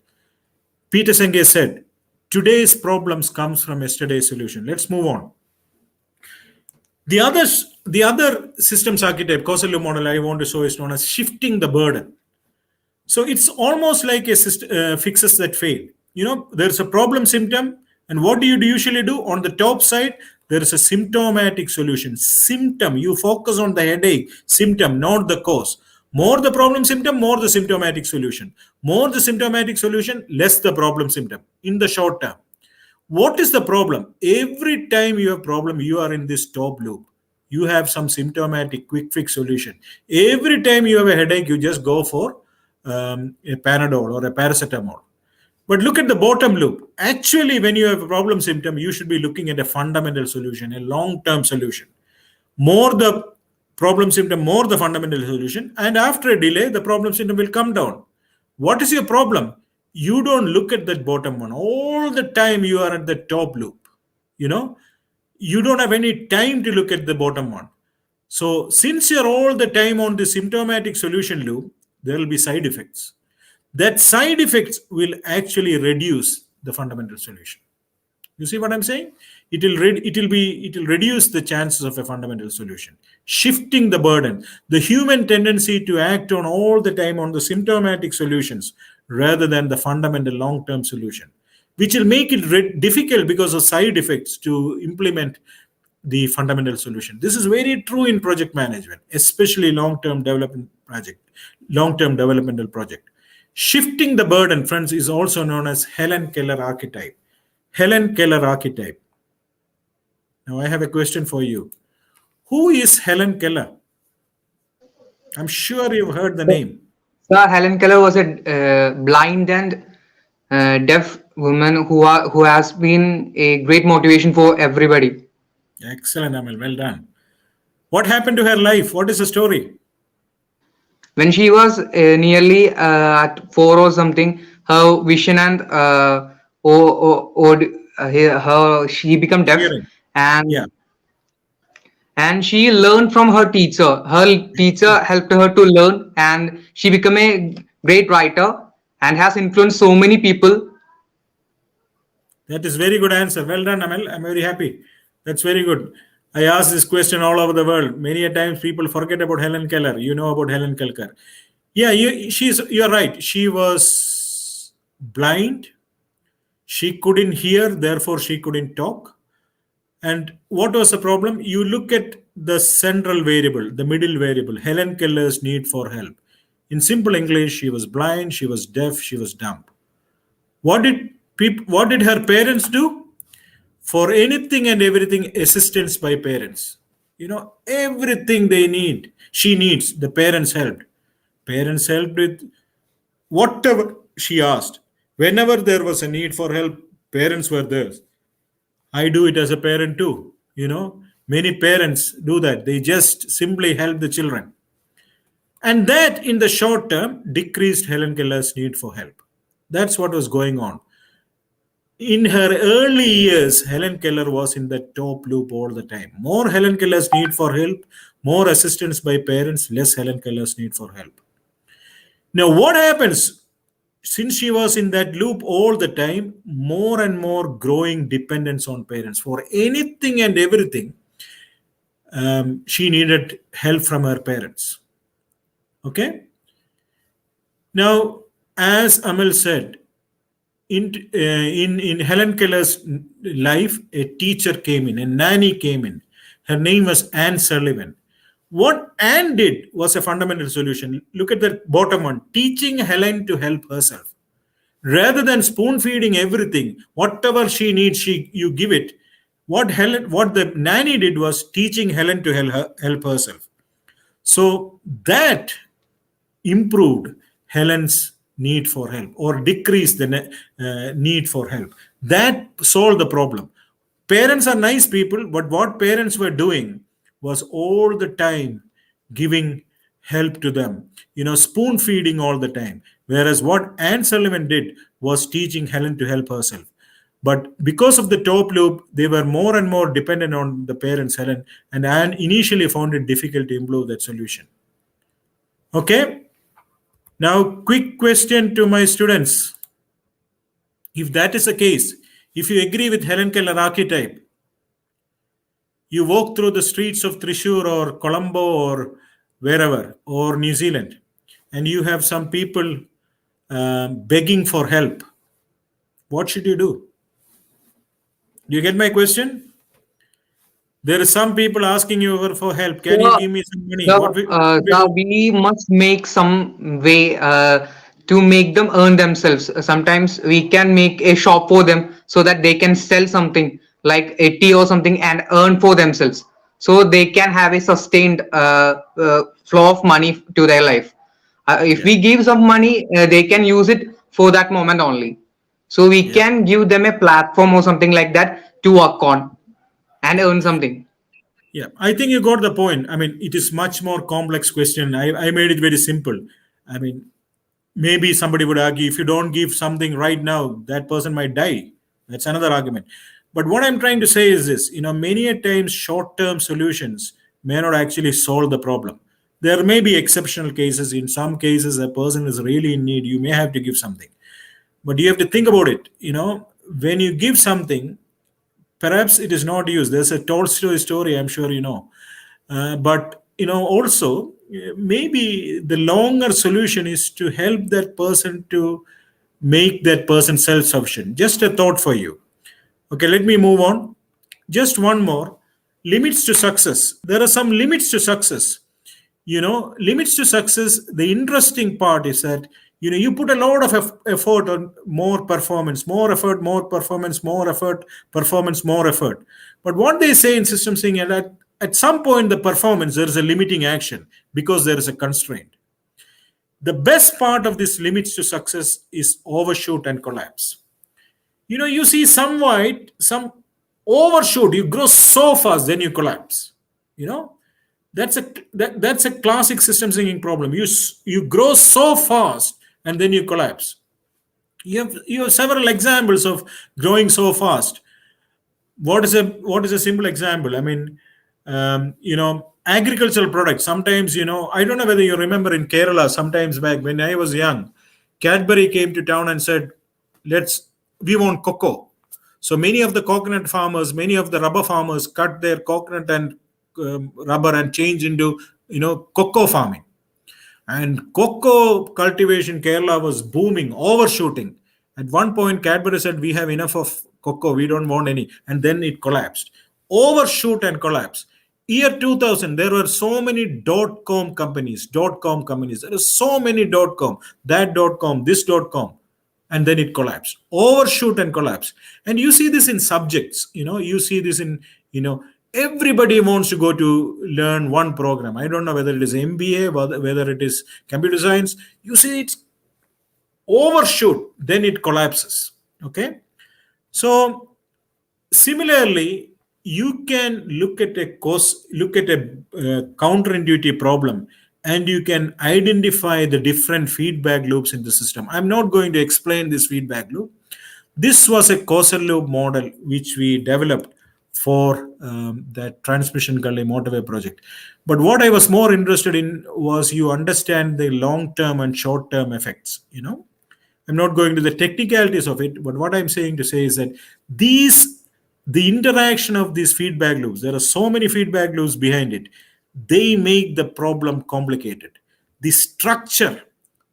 Peter Senge said, "Today's problems comes from yesterday's solution." Let's move on. The other systems archetype, Causal model I want to show is known as shifting the burden. So it's almost like a system fixes that fail. There's a problem symptom, and what do you usually do? On the top side, there is a symptomatic solution. Symptom, you focus on the headache, symptom, not the cause. More the problem symptom, more the symptomatic solution. More the symptomatic solution, less the problem symptom in the short term. What is the problem? Every time you have problem, you are in this top loop. You have some symptomatic quick fix solution. Every time you have a headache, you just go for a Panadol or a paracetamol. But look at the bottom loop. Actually, when you have a problem symptom, you should be looking at a fundamental solution, a long-term solution. More the problem symptom, more the fundamental solution. And after a delay, the problem symptom will come down. What is your problem? You don't look at that bottom one. All the time you are at the top loop. You don't have any time to look at the bottom one. So since you're all the time on the symptomatic solution loop, there will be side effects. That side effects will actually reduce the fundamental solution. You see what I'm saying? It will reduce the chances of a fundamental solution. Shifting the burden, the human tendency to act on all the time on the symptomatic solutions rather than the fundamental long-term solution, which will make it difficult because of side effects to implement the fundamental solution. This is very true in project management, especially long-term developmental project. Shifting the burden, friends, is also known as Helen Keller archetype. Helen Keller archetype. Now I have a question for you. Who is Helen Keller? I'm sure you've heard the name. Sir, Helen Keller was a blind and deaf woman who has been a great motivation for everybody. Excellent, Amal. Well done. What happened to her life? What is the story? When she was nearly at 4 or something, her vision and she became deaf. Hearing. And Yeah. and she learned from her teacher. Her teacher helped her to learn, and she became a great writer and has influenced so many people. That is very good answer. Well done, Amal. I'm very happy. That's very good. I ask this question all over the world. Many a times people forget about Helen Keller. You know about Helen Keller. Yeah, you're right. She was blind. She couldn't hear, therefore she couldn't talk. And what was the problem? You look at the central variable, the middle variable, Helen Keller's need for help. In simple English, she was blind, she was deaf, she was dumb. What did her parents do? For anything and everything, assistance by parents. Everything she needs, the parents helped. Parents helped with whatever she asked. Whenever there was a need for help, parents were there. I do it as a parent too. Many parents do that. They just simply help the children. And that, in the short term, decreased Helen Keller's need for help. That's what was going on. In her early years, Helen Keller was in the top loop all the time. More Helen Keller's need for help, more assistance by parents, less Helen Keller's need for help. Now, what happens? Since she was in that loop all the time, more and more growing dependence on parents. For anything and everything, she needed help from her parents. Okay? Now, as Amal said, in Helen Keller's life, a teacher came in, a nanny came in. Her name was Anne Sullivan. What Anne did was a fundamental solution. Look at the bottom one, teaching Helen to help herself. Rather than spoon feeding everything, whatever she needs, you give it. What the nanny did was teaching Helen to help herself. So that improved Helen's need for help, or decreased the need for help. That solved the problem. Parents are nice people, but what parents were doing was all the time giving help to them, spoon feeding all the time. Whereas what Anne Sullivan did was teaching Helen to help herself. But because of the top loop, they were more and more dependent on the parents, Helen, and Anne initially found it difficult to improve that solution. Okay? Now, quick question to my students. If that is the case, if you agree with Helen Keller archetype, you walk through the streets of Thrissur or Colombo or wherever, or New Zealand, and you have some people begging for help, what should you do? Do you get my question? There are some people asking you for help. Can you give me some money? We must make some way to make them earn themselves. Sometimes we can make a shop for them so that they can sell something like a tea or something and earn for themselves, so they can have a sustained flow of money to their life. If we give some money, they can use it for that moment only. So we can give them a platform or something like that to work on and earn something. Yeah, I think you got the point. I mean, it is much more complex question. I made it very simple. I mean, maybe somebody would argue, if you don't give something right now, that person might die. That's another argument. But what I'm trying to say is this, many a times short-term solutions may not actually solve the problem. There may be exceptional cases. In some cases, a person is really in need. You may have to give something. But you have to think about it. When you give something, perhaps it is not used. There's a Tolstoy story, I'm sure you know. But also, maybe the longer solution is to help that person to make that person self-sufficient. Just a thought for you. Okay, let me move on. Just one more. limits to success. There are some limits to success. Limits to success, the interesting part is that, you put a lot of effort on more performance, more effort, more performance, more effort, performance, more effort. But what they say in systems thinking is that at some point, the performance, there is a limiting action because there is a constraint. The best part of this limits to success is overshoot and collapse. You see some overshoot, you grow so fast, then you collapse. That's a classic system thinking problem. You grow so fast and then you collapse. You have several examples of growing so fast. What is a simple example? I mean, agricultural products. Sometimes, I don't know whether you remember in Kerala, sometimes back when I was young, Cadbury came to town and said, we want cocoa. So many of the coconut farmers, many of the rubber farmers cut their coconut and rubber and change into, cocoa farming. And cocoa cultivation, Kerala was booming, overshooting. At one point, Cadbury said, we have enough of cocoa, we don't want any. And then it collapsed. Overshoot and collapse. Year 2000, there were so many .com companies. There are so many .com, that .com, this .com. And then it collapsed. Overshoot and collapse. And you see this in subjects. You see this in, everybody wants to go to learn one program. I don't know whether it is MBA, whether it is computer science. You see it's overshoot, then it collapses. Okay. So similarly, you can look at a counterintuitive problem, and you can identify the different feedback loops in the system. I'm not going to explain this feedback loop. This was a causal loop model which we developed for that transmission gully motorway project. But what I was more interested in was you understand the long-term and short-term effects. I'm not going to the technicalities of it, but what I'm saying to say is that the interaction of these feedback loops, there are so many feedback loops behind it, they make the problem complicated. The structure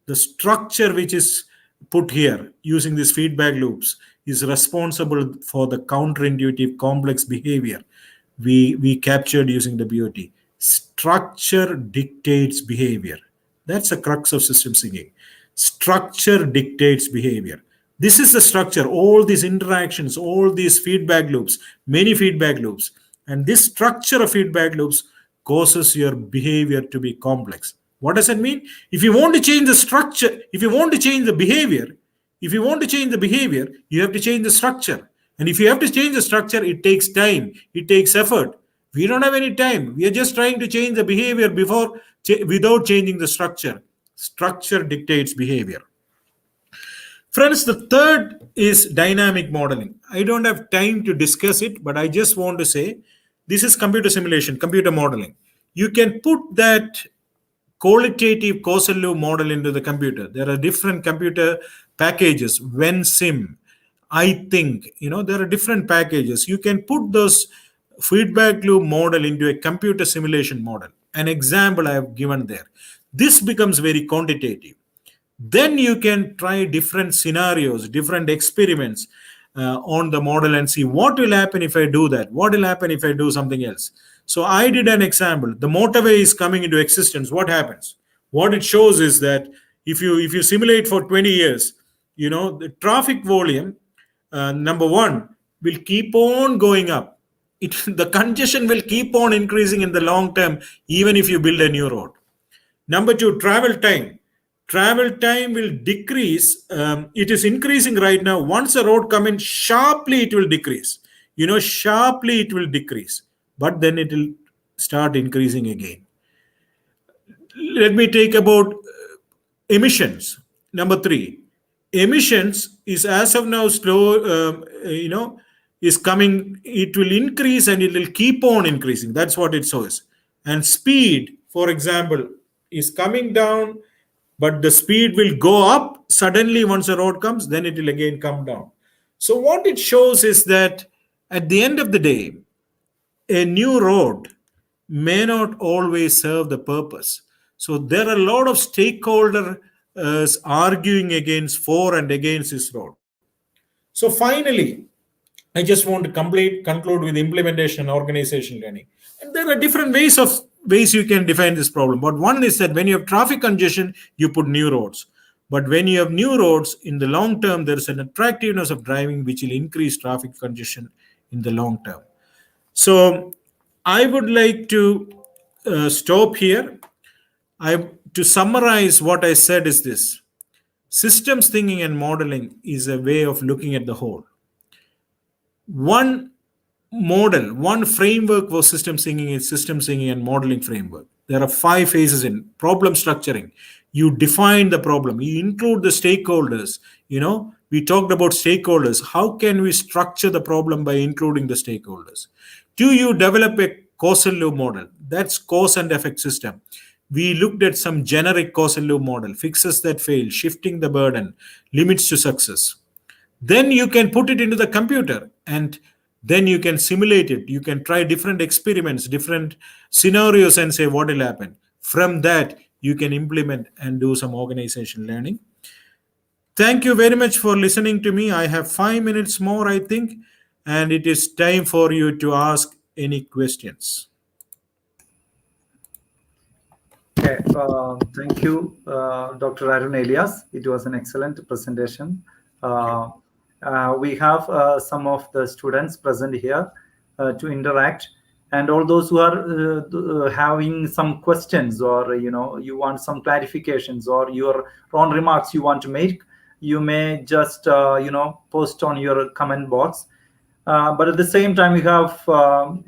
which is put here using these feedback loops is responsible for the counterintuitive complex behavior we captured using the BOT. Structure dictates behavior. That's the crux of system thinking. Structure dictates behavior. This is the structure, all these interactions, all these feedback loops, many feedback loops. And this structure of feedback loops causes your behavior to be complex. What does that mean? If you want to change the structure, if you want to change the behavior, you have to change the structure. And if you have to change the structure, it takes time, it takes effort. We don't have any time. We are just trying to change the behavior without changing the structure. Structure dictates behavior. Friends, the third is dynamic modeling. I don't have time to discuss it, but I just want to say this is computer simulation, computer modeling. You can put that qualitative causal loop model into the computer. There are different computer packages, WhenSim, I think, there are different packages. You can put those feedback loop model into a computer simulation model. An example I have given there. This becomes very quantitative. Then you can try different scenarios, different experiments on the model and see what will happen if I do that. What will happen if I do something else? So I did an example. The motorway is coming into existence. What happens? What it shows is that if you simulate for 20 years, the traffic volume, number one, will keep on going up. The congestion will keep on increasing in the long term, even if you build a new road. Number two, travel time. Travel time will decrease. It is increasing right now. Once a road comes in, sharply it will decrease. Sharply it will decrease. But then it will start increasing again. Let me take about emissions. Number three, emissions is as of now slow, is coming. It will increase and it will keep on increasing. That's what it shows. And speed, for example, is coming down, but the speed will go up suddenly once a road comes, then it will again come down. So what it shows is that at the end of the day, a new road may not always serve the purpose. So there are a lot of stakeholders arguing for and against this road. So finally, I just want to conclude with implementation and organization learning. And there are different ways you can define this problem. But one is that when you have traffic congestion, you put new roads. But when you have new roads, in the long term, there is an attractiveness of driving which will increase traffic congestion in the long term. So I would like to stop here. To summarize what I said is this: systems thinking and modeling is a way of looking at the whole. One model, one framework for system thinking is system thinking and modeling framework. There are 5 phases in problem structuring. You define the problem, you include the stakeholders. We talked about stakeholders. How can we structure the problem by including the stakeholders? 2, you develop a causal loop model. That's cause and effect system. We looked at some generic causal loop model, fixes that fail, shifting the burden, limits to success. Then you can put it into the computer and then you can simulate it. You can try different experiments, different scenarios and say what will happen. From that, you can implement and do some organization learning. Thank you very much for listening to me. I have 5 minutes more, I think, and it is time for you to ask any questions. Okay, thank you, Dr. Arun Elias. It was an excellent presentation. We have some of the students present here to interact, and all those who are having some questions, or you want some clarifications or your own remarks you want to make, you may just post on your comment box. But at the same time, we have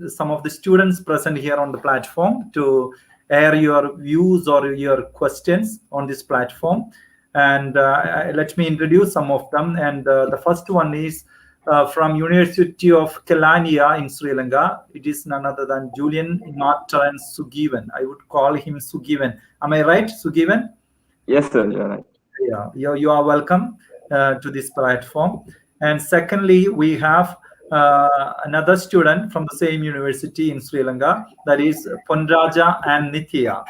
some of the students present here on the platform to air your views or your questions on this platform. And let me introduce some of them. And the first one is from University of Kelaniya in Sri Lanka. It is none other than Julian Martin Sugivan. I would call him Sugivan. Am I right, Sugivan? Yes, sir, you're right. Yeah, you are welcome to this platform. And secondly, we have another student from the same university in Sri Lanka, that is Ponraja and Nithya.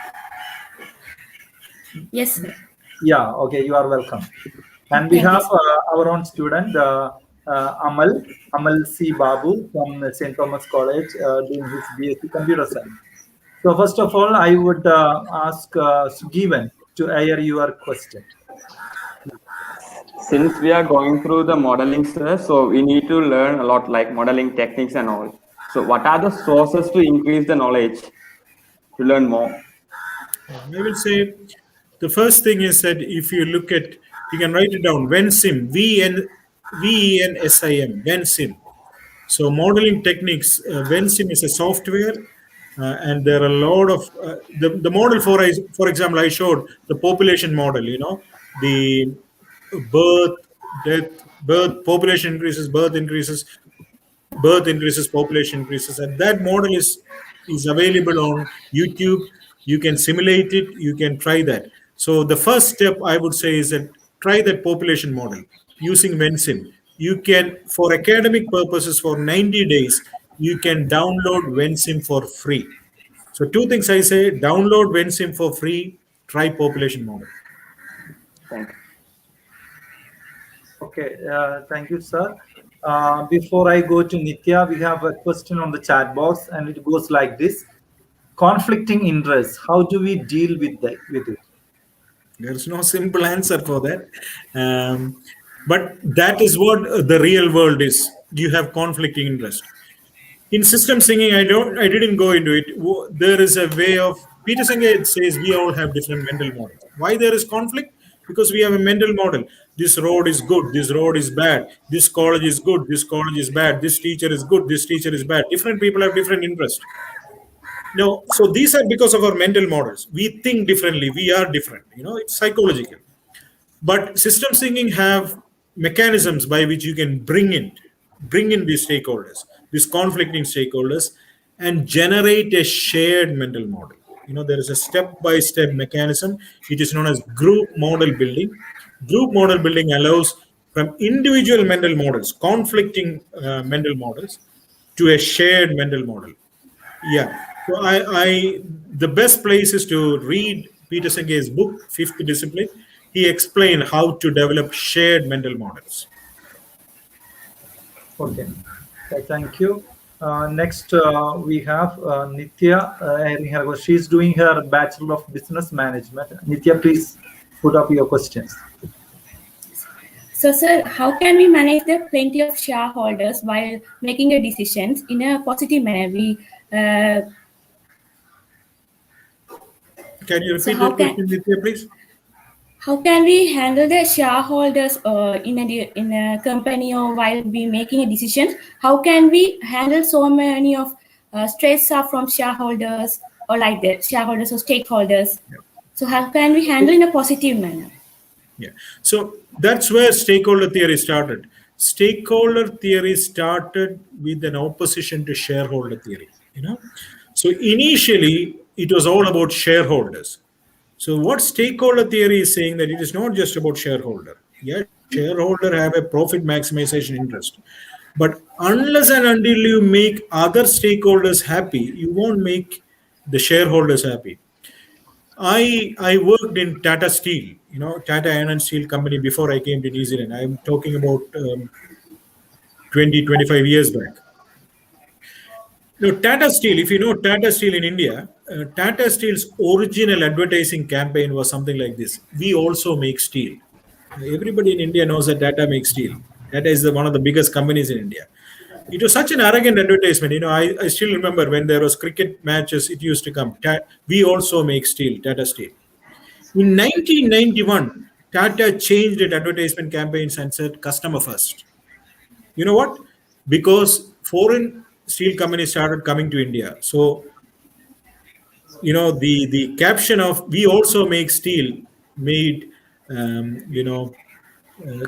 Yes, sir. Yeah, okay, you are welcome. And we have our own student, Amal C. Babu from St.Thomas College, doing his BSc Computer Science. So first of all, I would ask Sugivan to air your question. Since we are going through the modeling, sir, so we need to learn a lot, like modeling techniques and all. So what are the sources to increase the knowledge, to learn more? I will say the first thing is that if you look at, you can write it down, VENSIM, VENSIM, VENSIM. So modeling techniques, VENSIM is a software, and there are a lot of, the model for example, I showed the population model, the population increases, birth increases, population increases, and that model is available on YouTube. You can simulate it, you can try that. So the first step I would say is that try that population model using VENSIM. You can, for academic purposes, for 90 days, you can download VENSIM for free. So 2 things I say: download VENSIM for free, try population model. Thank you. Okay, thank you, sir. Before I go to Nithya, we have a question on the chat box, and it goes like this: conflicting interests, how do we deal with it? There's no simple answer for that. But that is what the real world is. You have conflicting interest. In system thinking, I didn't go into it. There is a way of, Peter Senge says we all have different mental models. Why there is conflict? Because we have a mental model. This road is good, this road is bad, this college is good, this college is bad, this teacher is good, this teacher is bad. Different people have different interests. No, so these are because of our mental models. We think differently, we are different, it's psychological. But systems thinking have mechanisms by which you can bring in these stakeholders, these conflicting stakeholders, and generate a shared mental model. There is a step-by-step mechanism. It is known as group model building. Group model building allows from individual mental models, conflicting mental models, to a shared mental model. Yeah. So the best place is to read Peter Senge's book, Fifth Discipline. He explained how to develop shared mental models. Okay. Thank you. Next, we have Nitya. She's doing her Bachelor of Business Management. Nitya, please put up your questions. So, sir, how can we manage the plenty of shareholders while making a decisions in a positive manner? Can you So repeat that question, Nitya, please? how can we handle the shareholders in a company or while we making a decision? How can we handle so many of stress are from shareholders or like that, shareholders or stakeholders? Yeah. So how can we handle in a positive manner? Yeah. So that's where stakeholder theory started. Stakeholder theory started with an opposition to shareholder theory. So initially it was all about shareholders. So what stakeholder theory is saying that it is not just about shareholder. Yeah, shareholder have a profit maximization interest. But unless and until you make other stakeholders happy, you won't make the shareholders happy. I worked in Tata Steel, Tata Iron and Steel Company before I came to New Zealand. I'm talking about 20, 25 years back. Tata Steel, if you know Tata Steel in India, Tata Steel's original advertising campaign was something like this: "We also make steel." Everybody in India knows that Tata makes steel. Tata is one of the biggest companies in India. It was such an arrogant advertisement. I still remember when there was cricket matches, it used to come. We also make steel, Tata Steel. In 1991, Tata changed its advertisement campaigns and said customer first. You know what? Because foreign steel companies started coming to India. So, the caption of "we also make steel" made,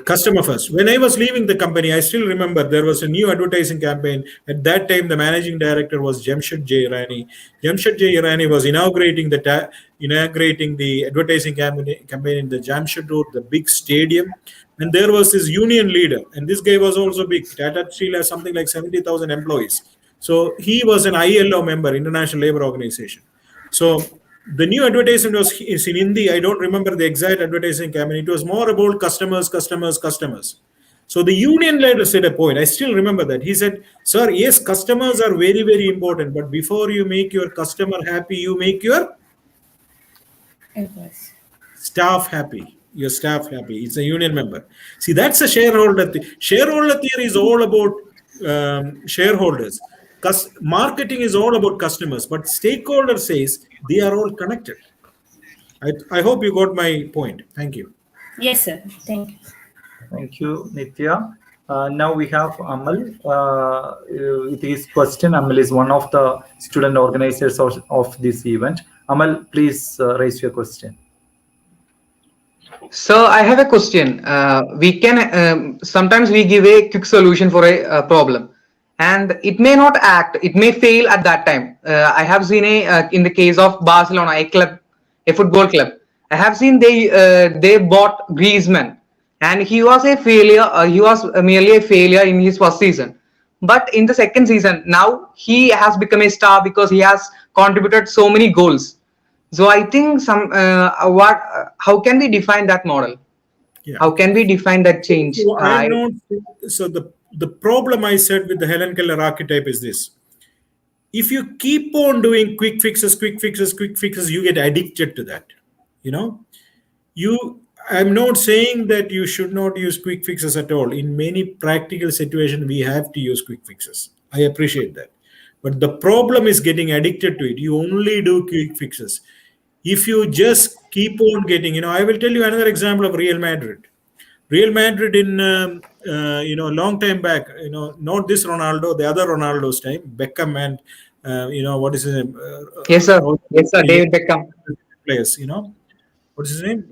customer first. When I was leaving the company, I still remember there was a new advertising campaign. At that time, the managing director was Jamshed J. Irani. Jamshed J. Irani was inaugurating the advertising campaign in the Jamshed Road, the big stadium. And there was this union leader, and this guy was also big. Tata Steel has something like 70,000 employees. So he was an ILO member, International Labour Organization. So the new advertisement is in Hindi. I don't remember the exact advertising campaign. It was more about customers, customers, customers. So the union leader said a point. I still remember that. He said, "Sir, yes, customers are very, very important. But before you make your customer happy, you make your staff happy. Your staff happy." It's a union member. See, that's a shareholder. Shareholder theory is all about shareholders. Marketing is all about customers. But stakeholder says they are all connected. I hope you got my point. Thank you. Yes, sir. Thank you. Thank you, Nitya. Now we have Amal with his question. Amal is one of the student organizers of this event. Amal, please raise your question. So I have a question. We can sometimes we give a quick solution for a problem, and it may not act. It may fail at that time. I have seen in the case of Barcelona, a football club. I have seen they bought Griezmann, and he was a failure. He was merely a failure in his first season. But in the second season, now he has become a star because he has contributed so many goals. So I think how can we define that model? Yeah. How can we define that change? So I'm not. So the problem I said with the Helen Keller archetype is this: if you keep on doing quick fixes, you get addicted to that. I'm not saying that you should not use quick fixes at all. In many practical situations, we have to use quick fixes. I appreciate that. But the problem is getting addicted to it. You only do quick fixes. If you just keep on getting, I will tell you another example of Real Madrid. Real Madrid in long time back, not this Ronaldo, the other Ronaldo's time, Beckham and what is his name? Yes, sir. Yes, sir. David Beckham. Players, what's his name?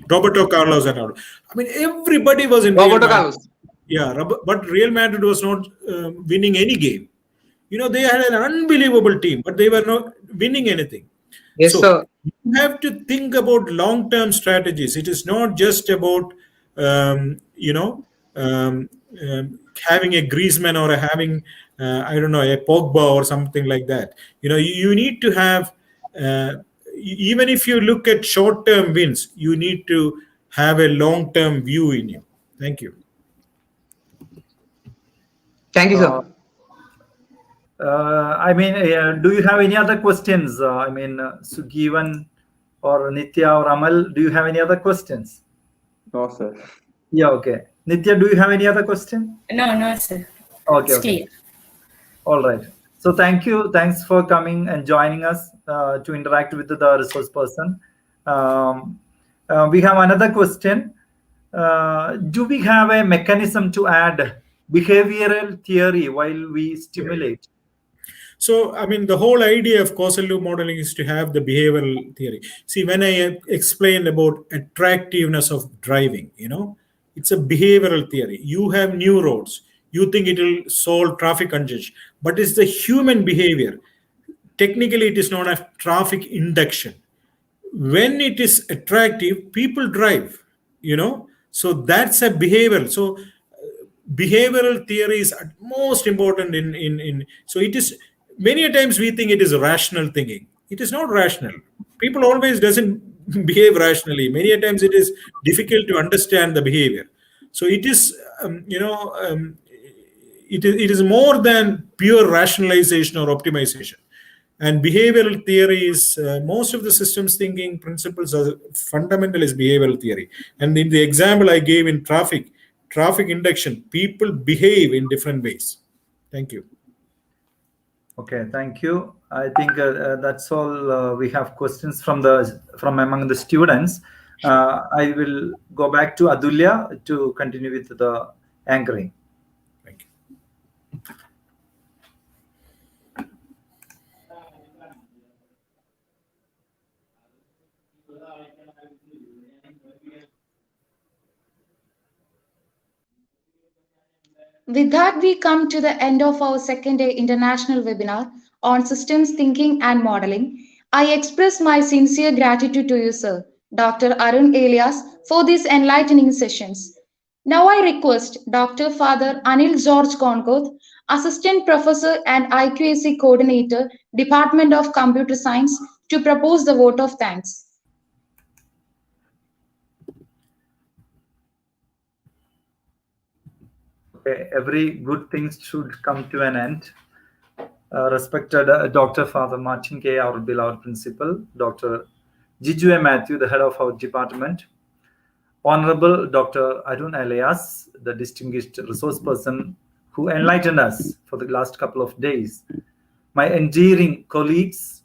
Roberto Carlos and all. I mean, everybody was in Roberto Real Madrid. Carlos. Yeah, but Real Madrid was not winning any game. They had an unbelievable team, but they were not winning anything. Yes, So sir. you have to think about long-term strategies. It is not just about having a Griezmann or having I don't know, a Pogba or something like that. You need to have even if you look at short-term wins, you need to have a long-term view in you. Thank you. Thank you, sir. I mean, do you have any other questions? I mean, Sugivan or Nitya or Amal, do you have any other questions? No, sir. Yeah, okay. Nitya, do you have any other question? No, sir. Okay, It's okay. clear. All right. So thank you. Thanks for coming and joining us to interact with the resource person. We have another question. Do we have a mechanism to add behavioral theory while we stimulate? So, I mean, the whole idea of causal loop modeling is to have the behavioral theory. See, when I explained about attractiveness of driving, it's a behavioral theory. You have new roads. You think it will solve traffic congestion, but it's the human behavior. Technically, it is known as traffic induction. When it is attractive, people drive, so that's a behavioral. So behavioral theory is at most important in so it is many a times we think it is rational thinking. It is not rational. People always doesn't behave rationally. Many a times it is difficult to understand the behavior. So it is it is more than pure rationalization or optimization. And behavioral theory is most of the systems thinking principles are fundamental is behavioral theory. And in the example I gave in traffic induction, people behave in different ways. Thank you. Okay, thank you. I think that's all. We have questions from among the students. I will go back to Adulya to continue with the anchoring. Thank you. With that, we come to the end of our second day international webinar on systems thinking and modeling. I express my sincere gratitude to you, sir, Dr. Arun Elias, for these enlightening sessions. Now I request Dr. Father Anil George Congoth, Assistant Professor and IQAC Coordinator, Department of Computer Science, to propose the vote of thanks. Okay, every good thing should come to an end. Respected Dr. Father Martin K., our beloved principal, Dr. Jiju Matthew, the head of our department, Honorable Dr. Arun Elias, the distinguished resource person who enlightened us for the last couple of days, my endearing colleagues,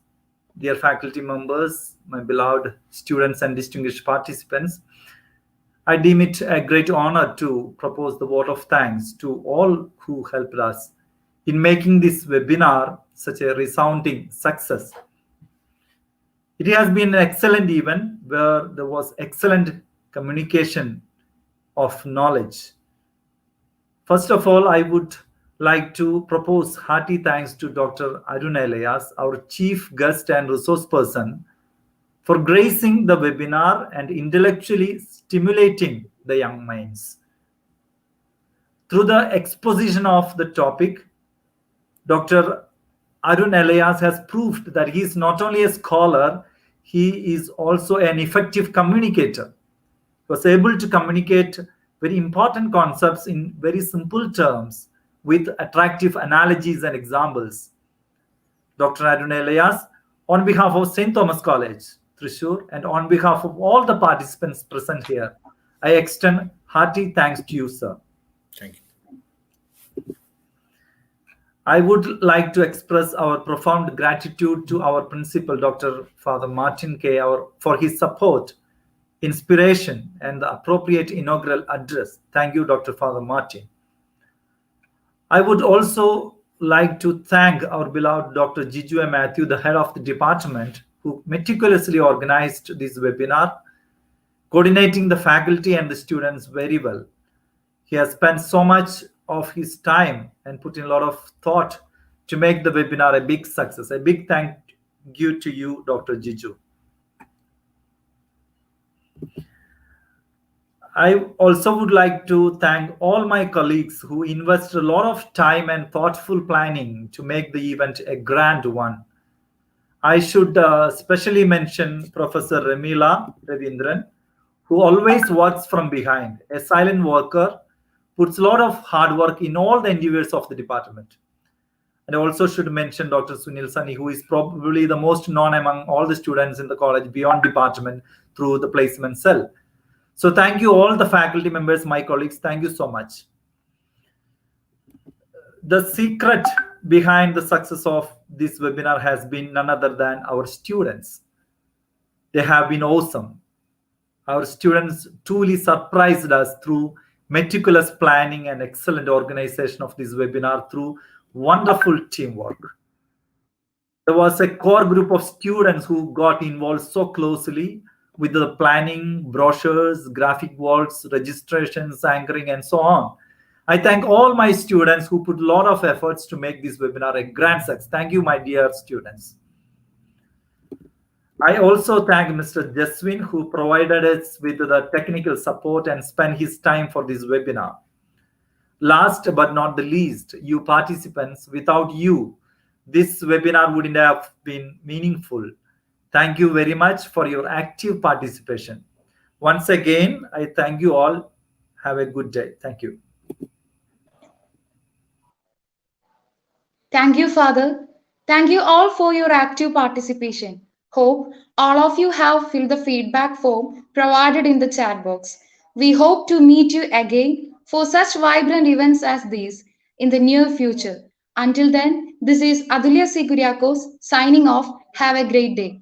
dear faculty members, my beloved students and distinguished participants, I deem it a great honor to propose the vote of thanks to all who helped us in making this webinar such a resounding success. It has been an excellent event where there was excellent communication of knowledge. First of all, I would like to propose hearty thanks to Dr. Arun Elias, our chief guest and resource person, for gracing the webinar and intellectually stimulating the young minds. Through the exposition of the topic, Dr. Arun Elias has proved that he is not only a scholar, he is also an effective communicator. He was able to communicate very important concepts in very simple terms with attractive analogies and examples. Dr. Arun Elias, on behalf of St. Thomas College, Thrissur, and on behalf of all the participants present here, I extend hearty thanks to you, sir. Thank you. I would like to express our profound gratitude to our principal, Dr. Father Martin K., for his support, inspiration, and the appropriate inaugural address. Thank you, Dr. Father Martin. I would also like to thank our beloved Dr. Jiju Matthew, the head of the department, who meticulously organized this webinar, coordinating the faculty and the students very well. He has spent so much of his time and put in a lot of thought to make the webinar a big success. A big thank you to you, Dr. Jiju. I also would like to thank all my colleagues who invested a lot of time and thoughtful planning to make the event a grand one. I should specially mention Professor Remila Ravindran, who always works from behind, a silent worker puts a lot of hard work in all the endeavors of the department. And I also should mention Dr. Sunil Sani, who is probably the most known among all the students in the college beyond department through the placement cell. So thank you all the faculty members, my colleagues. Thank you so much. The secret behind the success of this webinar has been none other than our students. They have been awesome. Our students truly surprised us through meticulous planning and excellent organization of this webinar through wonderful teamwork. There was a core group of students who got involved so closely with the planning, brochures, graphic walls, registrations, anchoring, and so on. I thank all my students who put a lot of efforts to make this webinar a grand success. Thank you, my dear students. I also thank Mr. Jaswin, who provided us with the technical support and spent his time for this webinar. Last but not the least, you participants, without you, this webinar wouldn't have been meaningful. Thank you very much for your active participation. Once again, I thank you all. Have a good day. Thank you. Thank you, Father. Thank you all for your active participation. Hope all of you have filled the feedback form provided in the chat box. We hope to meet you again for such vibrant events as these in the near future. Until then, this is Adulya C. Kuriakos signing off. Have a great day.